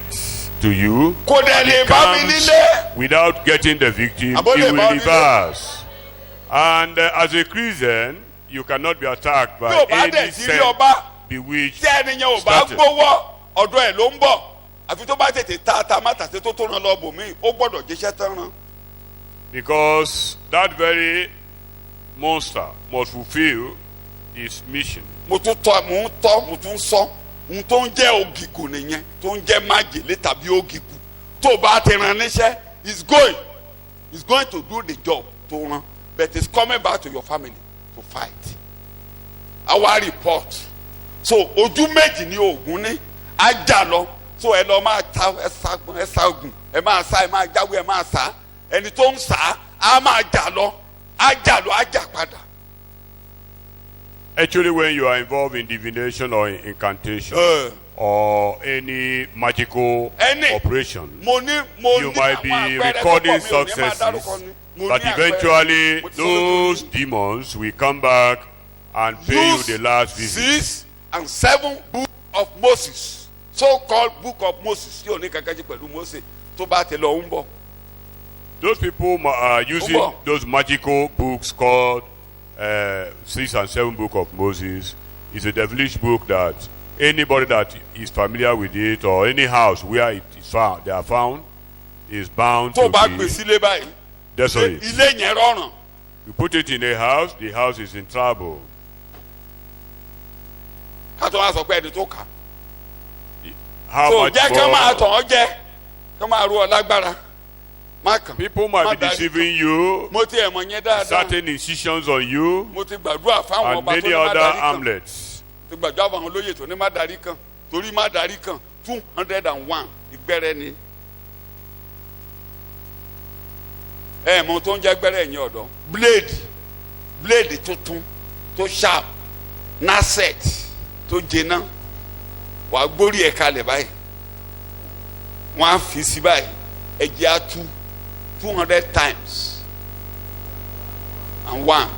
to you and it comes without getting the victim, it will reverse. And as a Christian, you cannot be attacked by any sent bewitched statue. ọ̀dọ̀ ẹ̀ ló ń bọ̀ àfi tó bá tètè ta mátàsé tó ràn lọ bò mí ó gbọ́dọ̀ jíṣẹ́ tán rán. Because that very monster must fulfill his mission. mo tún sọ ohun tó ń jẹ́ ògìgù nìyẹn tó ń jẹ́ májèlé tàbí ògìgù tó bá ti rán níṣẹ́ is going to do the job tó rán but it's coming back to your family to fight. our report so ojú méjì ni oògùn ní ajá lọ so ẹ lọ máa ta ẹ ṣaagun ẹ máa sá ẹ máa jáwé ẹ máa sá ẹni tó ń sá á máa jà lọ á jà padà. Actually, when you are involved in divination or in incantation or any magical operation, you might be recording successes, but eventually those demons will come back and pay you the last visit. 6 and 7 book of Moses, so-called book of Moses. Those people are using those magical books called 6 and 7 book of Moses. Is a devilish book that anybody that is familiar with it or any house where it is found, they are found, is bound to be desolate. You put it in a house, the house is in trouble. How much more? People might be deceiving you, certain incisions on you, and many other amulets. 201 ìgbẹ́rẹ́ ni. Mọ tó ń jẹ́ gbẹ́rẹ́ ẹ̀yìn ọ̀dọ́. Blade tuntun tó sharp, nasset tó jẹná. Wàá gbórí ẹ̀ kalẹ̀ báyìí. Wọ́n á fi sí báyìí. Ẹ̀jẹ̀ á tú 200 times and 1.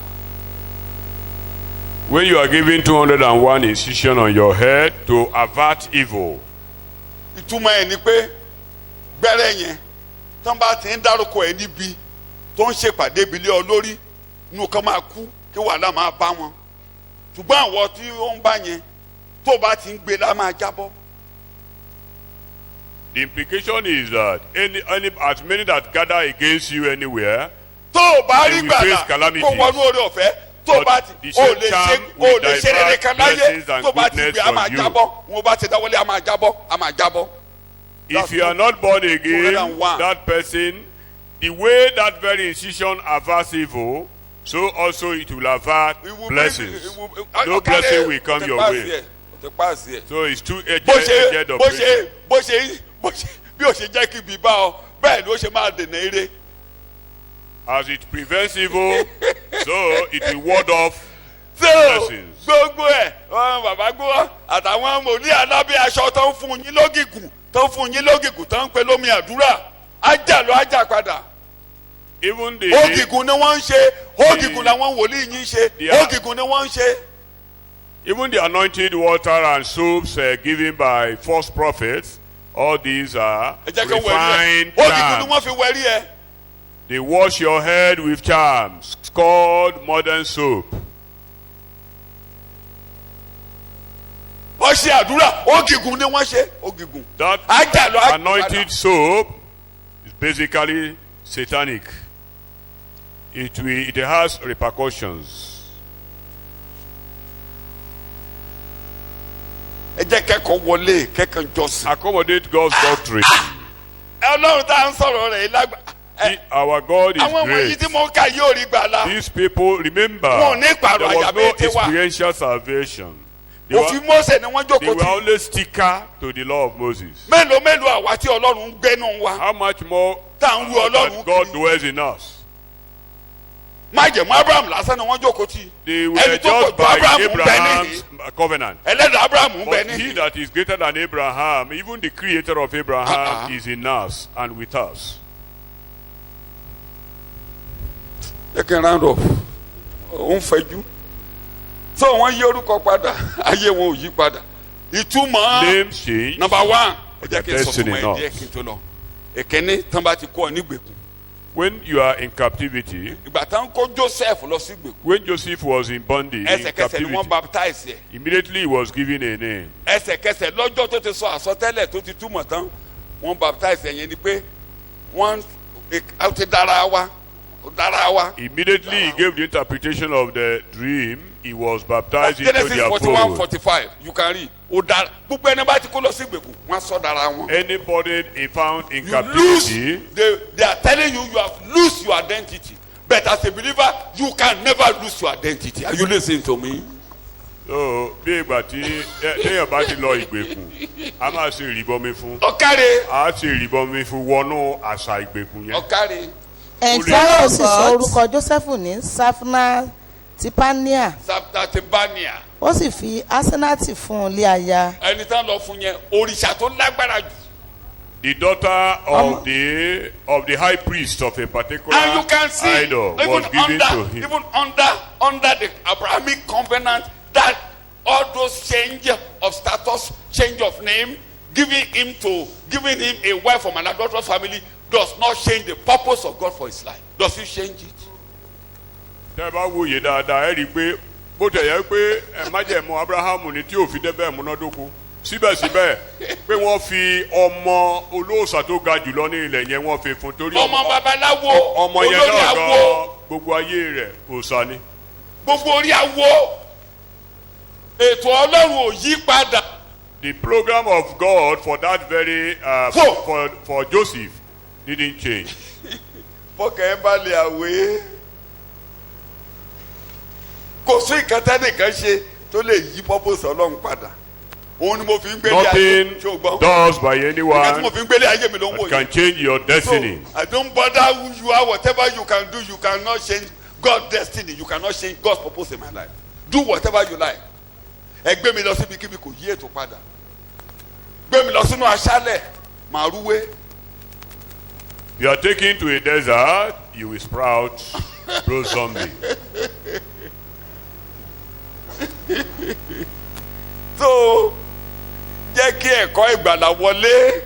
When you are given 201 incision on your head to avert evil. Ìtumọ̀ ẹ̀ ni pé gbẹ́rẹ́ yẹn tán bá ti ń dárúkọ ẹ̀ níbi tó ń ṣèpàdé ìbílẹ̀ olórí inú kan máa kú kí wàhálà máa bá wọn. Ṣùgbọ́n àwọn tí ó ń bá yẹn tó bá ti ń gbé lá máa jábọ́. The implication is that as many that gather against you anywhere, tó o bá rí gbàdá kó wọnú orí ọ̀fẹ́ tó bá ti o lè ṣe rere kan láyé tó bá ti gbé a máa jábọ́ wọn bá ti dáwọ́lé a máa jábọ́. If you are not born again, that person, the way that very incision averts evil, so also it will avert blessings. No blessing will come your way. So it's two-edged operation. Bí o ṣe jẹ́ kí ibi bá ọ bẹ́ẹ̀ ni ó ṣe máa dènà ire. As it prevents evil, so it will ward off blessings. Gbogbo ẹ̀ bàbá gbọ́ àtàwọn mòlí alábẹ́ aṣọ tó ń fún yín lógìgùn tó ń pe lómi àdúrà ájà lọ ájà padà. Even the ògìgùn ni wọ́n ń ṣe ògìgùn làwọn wòlíì yín ń ṣe ògìgùn ni wọ́n ń ṣe. Even the anointed water and soaps given by false prophets, all these are refined charms. They wash your head with charms called modern soap. That anointed soap is basically satanic. It has repercussions. Accommodate God's doctrine. Our God is great. These people, remember, there was no experiential salvation. They were only sticker to the law of Moses. How much more that God dwells in us? They were judged by Abraham's covenant. But he that is greater than Abraham, even the creator of Abraham, is in us and with us. You can round off. So wọ́n yí orúkọ padà, ayé wọn ò yí padà. Ìtumọ̀ name change. Number one. Destiny not. Èkíní tán bá ti kó ọ nígbèkùn. When you are in captivity, when Joseph was in bondage, in captivity, immediately he was given a name. Immediately he gave the interpretation of the dream. He was baptized into their fold. 41:45. You can read. Anybody found in captivity, they are telling you have lost your identity. But as a believer, you can never lose your identity. Are you listening to me? So, bí ìgbà tí téèyàn bá ti lọ ìgbèkùn, a máa ṣe ìrìbọmi fún. Ọ̀kàrẹ̀. A ṣe ìrìbọmi fún wọnú àṣà ìgbèkùn yẹn. Ọ̀kàrẹ̀. Ẹ̀ńtí sì sọ orúkọ Jósẹ́fù ní Safnatipania. Ó sì fi Asenati fún un lé aya. Ẹni tán lọ fún yẹn òrìṣà tó lágbára jù. The daughter of the high priest of a particular idol was given to him. Even under the Abrahamic covenant, that all those change of status, change of name, giving him a wife from an adulterous family does not change the purpose of God for his life. Does it change it? Tẹ́ bá wòye dáadáa ẹ rí i pé bó tẹ̀ yẹ pé májẹ̀mú Abrahamu ni tí ò fi débẹ̀ múnádóko síbẹ̀síbẹ̀ pé wọ́n fi ọmọ olóòṣà tó ga jùlọ ní ilẹ̀ yẹn wọ́n fi fún torí ọmọ babaláwo ọmọ yẹn náà gan gbogbo ayé rẹ̀ òòṣà ni. Gbogbo orí awo ètò Ọlọ́run ò yí padà. The program of God for that very for Joseph didn't change. Fọkàn ẹ bá lè àwé kò sí ìkẹtẹ nìkan ṣe tó lè yí purpose Ọlọ́run padà. Nothing does by anyone that can change your destiny. So, I don't bother who you are, whatever you can do, you cannot change God's destiny. You cannot change God's purpose in my life. Do whatever you like. Ẹgbẹ́ mi lọ síbi kíbi kò yí ètò padà. Gbé mi lọ sínú aṣálẹ̀ màrúwé. You are taken to a desert, you will sprout zombie. So, jẹ́ kí ẹ̀kọ́ ìgbàlà wọlé.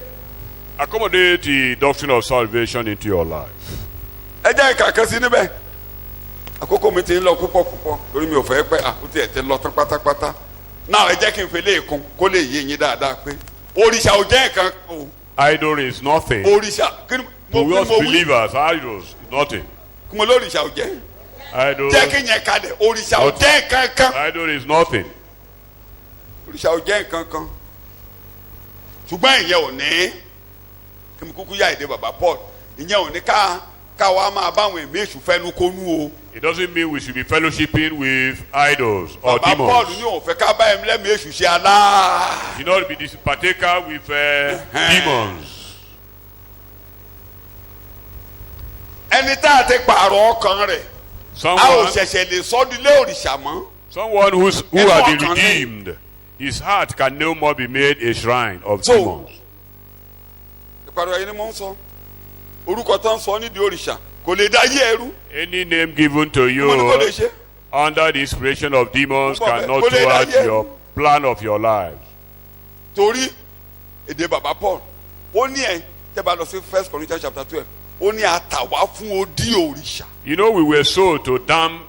Accommodate the doctrine of salvation into your life. Ẹ jẹ́ ìkàkẹ́ sí níbẹ̀. Àkókò mi ti ń lọ púpọ̀ lórí mi ò fẹ́ pẹ́ àkútí ẹ̀ ti lọ tán pátápátá. Náà ẹ jẹ́ kí n fi léèkún kó lè yé yín dáadáa pé òrìṣà ò jẹ́ nǹkan o. Idol is nothing. Òrìṣà kí ni mo to us believers, idols is nothing. Kí mo lóríṣà ò jẹ́. Idol. Jẹ́ kí yẹn kalẹ̀ òrìṣà ò jẹ́ nǹkan kan. Idol is nothing. Òrìṣà ò jẹ́ nǹkan kan. Ṣùgbọ́n ìyẹn ò ní kí mi kúkú yá èdè bàbá Paul ìyẹn ò ní ká káwa máa báwọn ẹ̀mí èṣù fẹ́nu kónú o. It doesn't mean we should be fellowshipping with idols or Bàbá demons. Paul ní òun fẹ́ ká bá ẹ̀mí èṣù ṣe alá. You know, be this partaker with demons. Ẹni tá a ti pààrọ̀ ọkàn rẹ̀. A ò ṣẹ̀ṣẹ̀ lè sọ́dúnlé òrìṣà mọ́. Someone who has been redeemed, his heart can no more be made a shrine of demons. Ìpàrọ̀ ẹ̀yin ni mo ń sọ. Orúkọ tó ń sọ nídìí òrìṣà kò lè dá yé ẹrú. Any name given to you under the inspiration of demons cannot thwart your plan of your lives. Torí èdè bàbá Paul ó ní ẹ tẹ́ bá lọ sí 1 Corinthians chapter 12 ó ní àtàwá fún odi òrìṣà. You know, we were sold to damn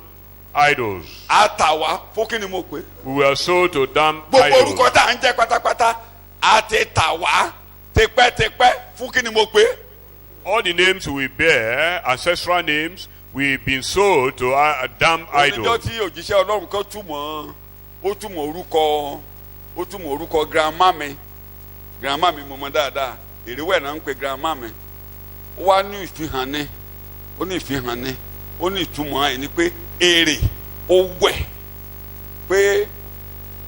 idols. Àtàwá fún kí ni mo pè. We were sold to damn gbogbo idols. orúkọ tá à ń jẹ́ pátápátá àti tàwá tipẹ́tipẹ́ fún kí ni mo pè. All the names we bear, ancestral names, we've been sold to damn idols. Oníjọ́ tí òjíṣẹ́ Ọlọ́run kan ó túmọ̀ orúkọ grandma mi mo mọ̀ dáadáa èrèwẹ̀ náà ń pe grandma mi ó wá ní ìfihàn ni ó ní ìtumọ̀ ẹ̀ ni pé èrè ó wẹ̀ pé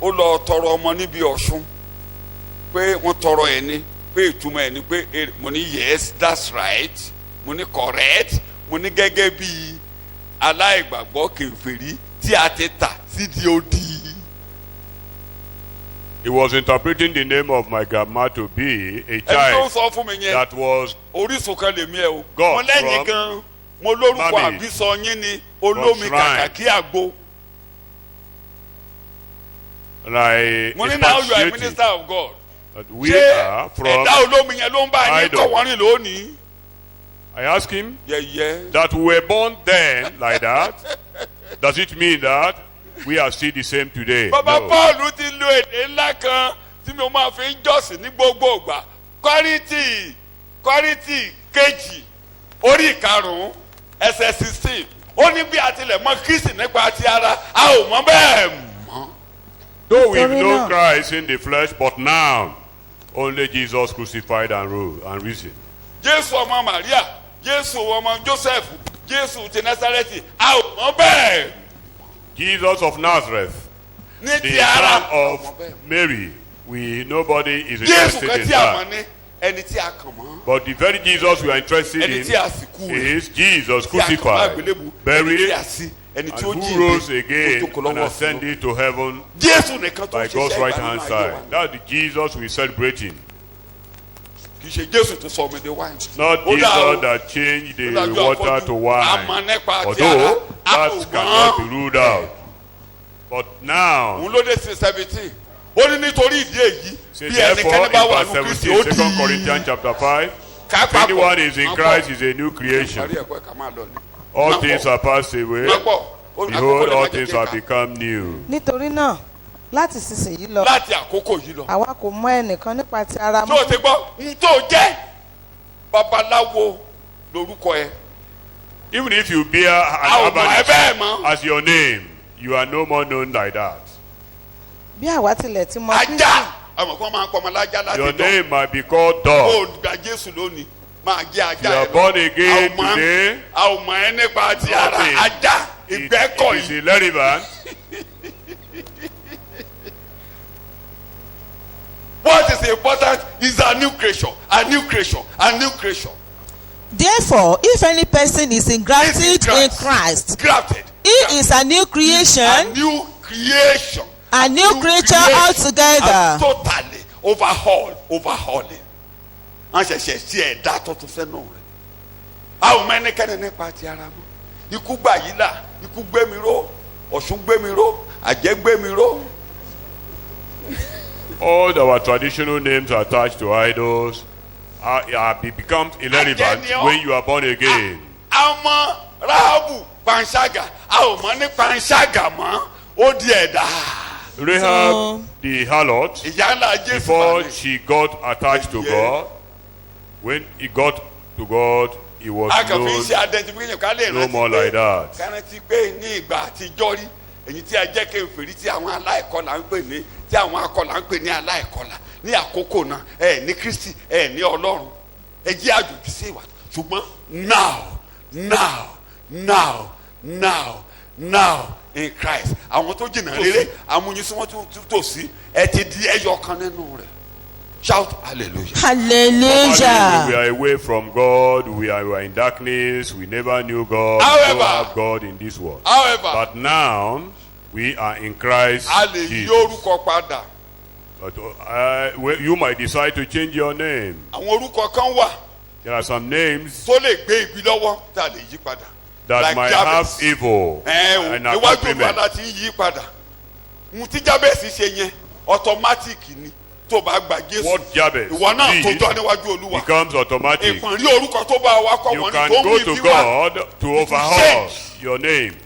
ó lọ tọrọ ọmọ níbi Ọ̀ṣun pé wọ́n tọrọ ẹ̀ ni pé ìtumọ̀ ẹ̀ ni pé èrè mo ní yes that's right mo ní correct mo ní gẹ́gẹ́ bí aláìgbàgbọ́ kèfèrí tí a ti tà sídìí odi. He was interpreting the name of my grandma to be a child that was orísun kan lèmi ẹ o. God mo lẹ́yìn gan mo lórúkọ àbísọ yín ni olómi kàkà kí àgbo. mo ní now you are a minister of God. We are from ẹ̀dá olómi yẹn ló ń bá yín kọ̀wọ́rìn lónìí. I asked him that we were born then like that. Does it mean that we are still the same today? Bàbá Paul ti lo èdè ńlá kan tí mo máa fi ń jọ́sìn ní gbogbo ìgbà. Kọ́ríntì kejì orí ìkarùn-ún ẹsẹ̀ 16. Ó ní bí a tilẹ̀ mọ Kristi nípa ti ara, a ò mọ bẹ́ẹ̀ mọ́. Though we know Christ in the flesh, but now only Jesus crucified and risen. Jésù ọmọ Màríà, Jésù ọmọ Joseph, Jésù ti Násárẹ́tì, a ò mọ bẹ́ẹ̀. Jesus of Nazareth, the son of Mary, nobody is interested in that. But the very Jesus we are interested in is Jesus crucified, buried, and who rose again and ascended to heaven by God's right hand side. That's the Jesus we're celebrating. Not Jesus that changed the water to wine, although that cannot be ruled out. But now, therefore, in verse 17, 2 Corinthians chapter 5, if anyone is in Christ is a new creation. All things are passed away. Behold, all things have become new. Nítorí náà, láti sísìnyí lọ, àwa kò mọ ẹnìkan nípa ti ara mọ́. Tó o ti gbọ́, n tó jẹ́ babaláwo lórúkọ ẹ. Even if you bear an herbalist as your name, you are no more known like that. Bí àwa tilẹ̀ ti mọ Kristi. Ajá, àwọn kan máa ń pọ̀ ọmọ lájá láti dán. Your name might be called dog. Ó gba Jésù lónìí, máa jẹ́ ajá. You are born again today. A ò mọ ẹ nípa ti ara ajá ìgbẹ́kọ̀ yìí. It is irrelevant. What is important is a new creation, a new creation, a new creation. Therefore, if any person is engrafted in Christ, he is a new creation, a new creation, a new creature altogether. Totally overhauling. Wọ́n ṣẹ̀ṣẹ̀ sí ẹ̀dá tuntun sẹ́nu rẹ̀. A ò mọ ẹnikẹ́ni nípa ti ara mọ́. Ikú gbà yí là, ikú gbé mi ró, Ọ̀ṣun gbé mi ró, Àjẹ́ gbé mi ró. All our traditional names attached to idols become irrelevant when you are born again. Àmọ́ Ráhábù panṣágà, a ò mọ̀ ní panṣágà mọ́, ó di ẹ̀dá. Rahab the harlot, before she got attached to God, when he got to God, he was no more like that. Káràntí pé ní ìgbà àtijọ́ rí, èyí tí a jẹ́ kèfèrí tí àwọn aláìkọlà ń pè ní tí àwọn akọlà ń pè ní aláìkọlà ní àkókò náà ẹ ní Kristi ẹ ní Ọlọ́run ẹ jẹ́ àjòjì sí ìwà ṣùgbọ́n now now in Christ. Àwọn tó jìnnà rere amúnyísúnmọ́ tó sí ẹ ti di ẹyọ kan nínú rẹ̀. Shout hallelujah. Hallelujah. We are away from God. We are in darkness. We never knew God. However, we don't have God in this world. However, but now we are in Christ a lè yí orúkọ padà. But you might decide to change your name. Àwọn orúkọ kan wà. There are some names tó lè gbé ibi lọ́wọ́ tá a lè yí padà. that like might Jabez. have evil and iwájú accompaniment. ìpadà ti yí padà. Mo ti Jabez ṣe yẹn automatic ni tó bá gba Jésù. What Jabez ìwọ náà tó did jọ níwájú Olúwa. becomes automatic. Ìpọ̀nrí orúkọ tó bá wa kọ́ You wọn can ni tó go mú to ìfi wá. God to overhaul your name,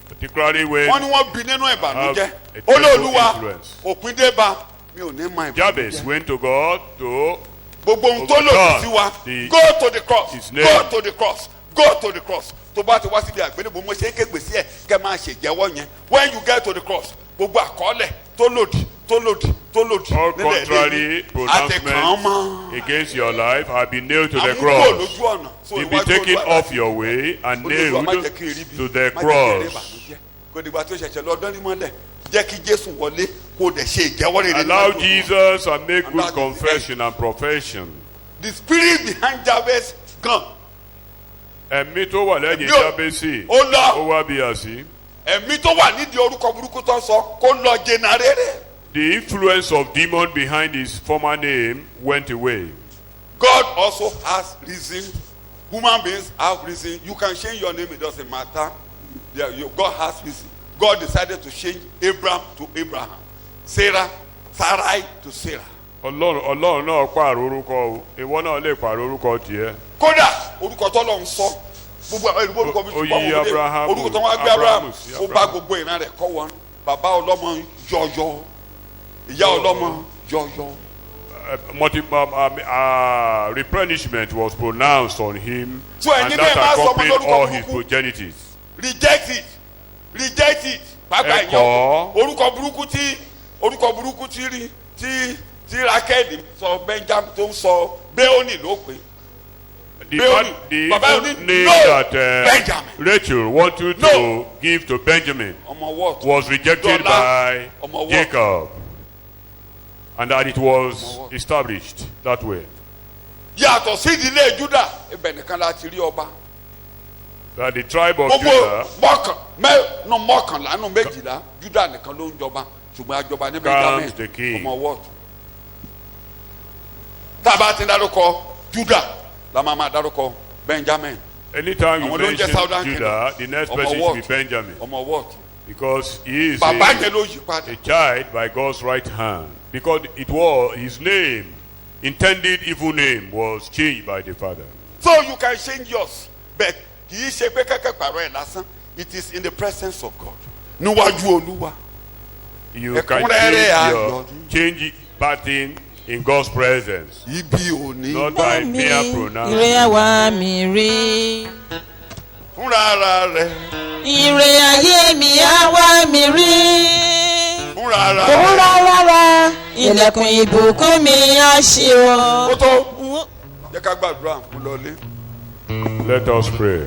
particularly when Wọ́n ní wọ́n bí nínú ìbànújẹ́. have a terrible Olóòlùwà influence. òpin dé bá mi ò ní mọ Jabez ìbànújẹ́. went to God to Gbogbo ohun tó lòdì sí wa go to the cross, his name. go to the cross, go to the cross. Tó bá ti wá síbi àgbélébùú mo ṣe é kégbè sí ẹ̀ kẹ́ máa ṣèjẹ́wọ́ yẹn. When you get to the cross, gbogbo àkọọ́lẹ̀ tó lòdì all contrary pronouncements against your life have been nailed to the cross. You'll be taken off your way and nailed to the cross. Allow Jesus and make good confession and profession. The spirit behind Jabez gone. Ẹ̀mí tó wà lẹ́yìn Jábésì ó lọ. ó wá bí àsí. Ẹ̀mí tó wà nídìí orúkọ burúkú tó sọ kó lọ jìnnà rere. The influence of demon behind his former name went away. God also has reason. Human beings have reason. You can change your name, it doesn't matter. God has reason. God decided to change Abraham to Abraham, Sarai to Sarah. Ọlọ́run náà pààrọ̀ orúkọ o, ìwọ náà lè pààrọ̀ orúkọ tiẹ̀. Kódà orúkọ tọ́lọ̀ ń sọ gbogbo orúkọ bí orúkọ tó wá gbé Abraham ó bá gbogbo ìran rẹ̀ kọ́ wọn. Bàbá ọlọ́mọ yọ̀yọ̀, ìyá ọlọ́mọ yọ̀yọ̀. Replenishment was pronounced on him, So and that accompanied all his progenitors. Reject it. Bàbá ìyàn orúkọ burúkú tí Rákẹ́lì sọ Benjamin tó ń sọ Béónì ló pé. The name that Rachel wanted to give to Benjamin was rejected by Jacob, and that it was established that way. Yàtọ̀ sí ìdílé Júdà ibẹ̀ nìkan láti rí ọba. That the tribe of Judah mọ́kànlá nù méjìlá Júdà nìkan ló ń jọba ṣùgbọ́n àjọba ní Benjamin ọmọ wọ́ọ̀tù. Tábà ti dárúkọ Júdà la máa dárúkọ Benjamin. Anytime you mention Judah, the next person should be Benjamin. Ọmọ wọ́ọ̀tù. Because he is a child by God's right hand. Because it was his name, intended evil name, was changed by the father. So you can change yours, but kì í ṣe pé kẹ́kẹ́ pàrọ̀ ẹ̀ lásán. It is in the presence of God. Níwájú Olúwa. You can change bad thing in God's presence. Not by mere pronouncement. Ire àwa mi rí. Fúnra ara rẹ̀. Ire ayé mi àwa mi rí. Fúnra ara rẹ̀. Fúnra rárá. Ilẹ̀kùn ìbùkún mi á ṣí o. Ó tó. Jẹ́ ká gbàdúrà mú lọlé. Let us pray.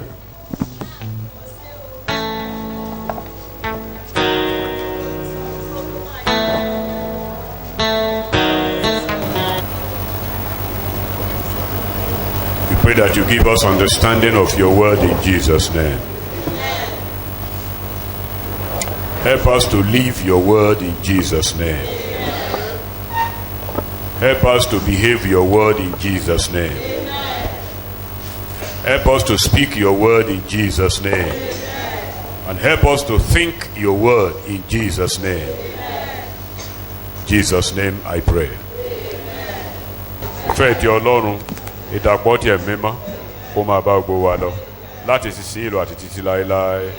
Pray that you give us understanding of your word in Jesus' name. Help us to live your word in Jesus' name. Help us to behave your word in Jesus' name. Help us to speak your word in Jesus' name. And help us to think your word in Jesus' name. In Jesus' name I pray. Ìfẹ́ ti Ọlọ́run, ìdàpọ̀ tiẹ̀ mímọ́ kó máa bá gbogbo wa lọ láti sísìn ìlú àti títí láéláé.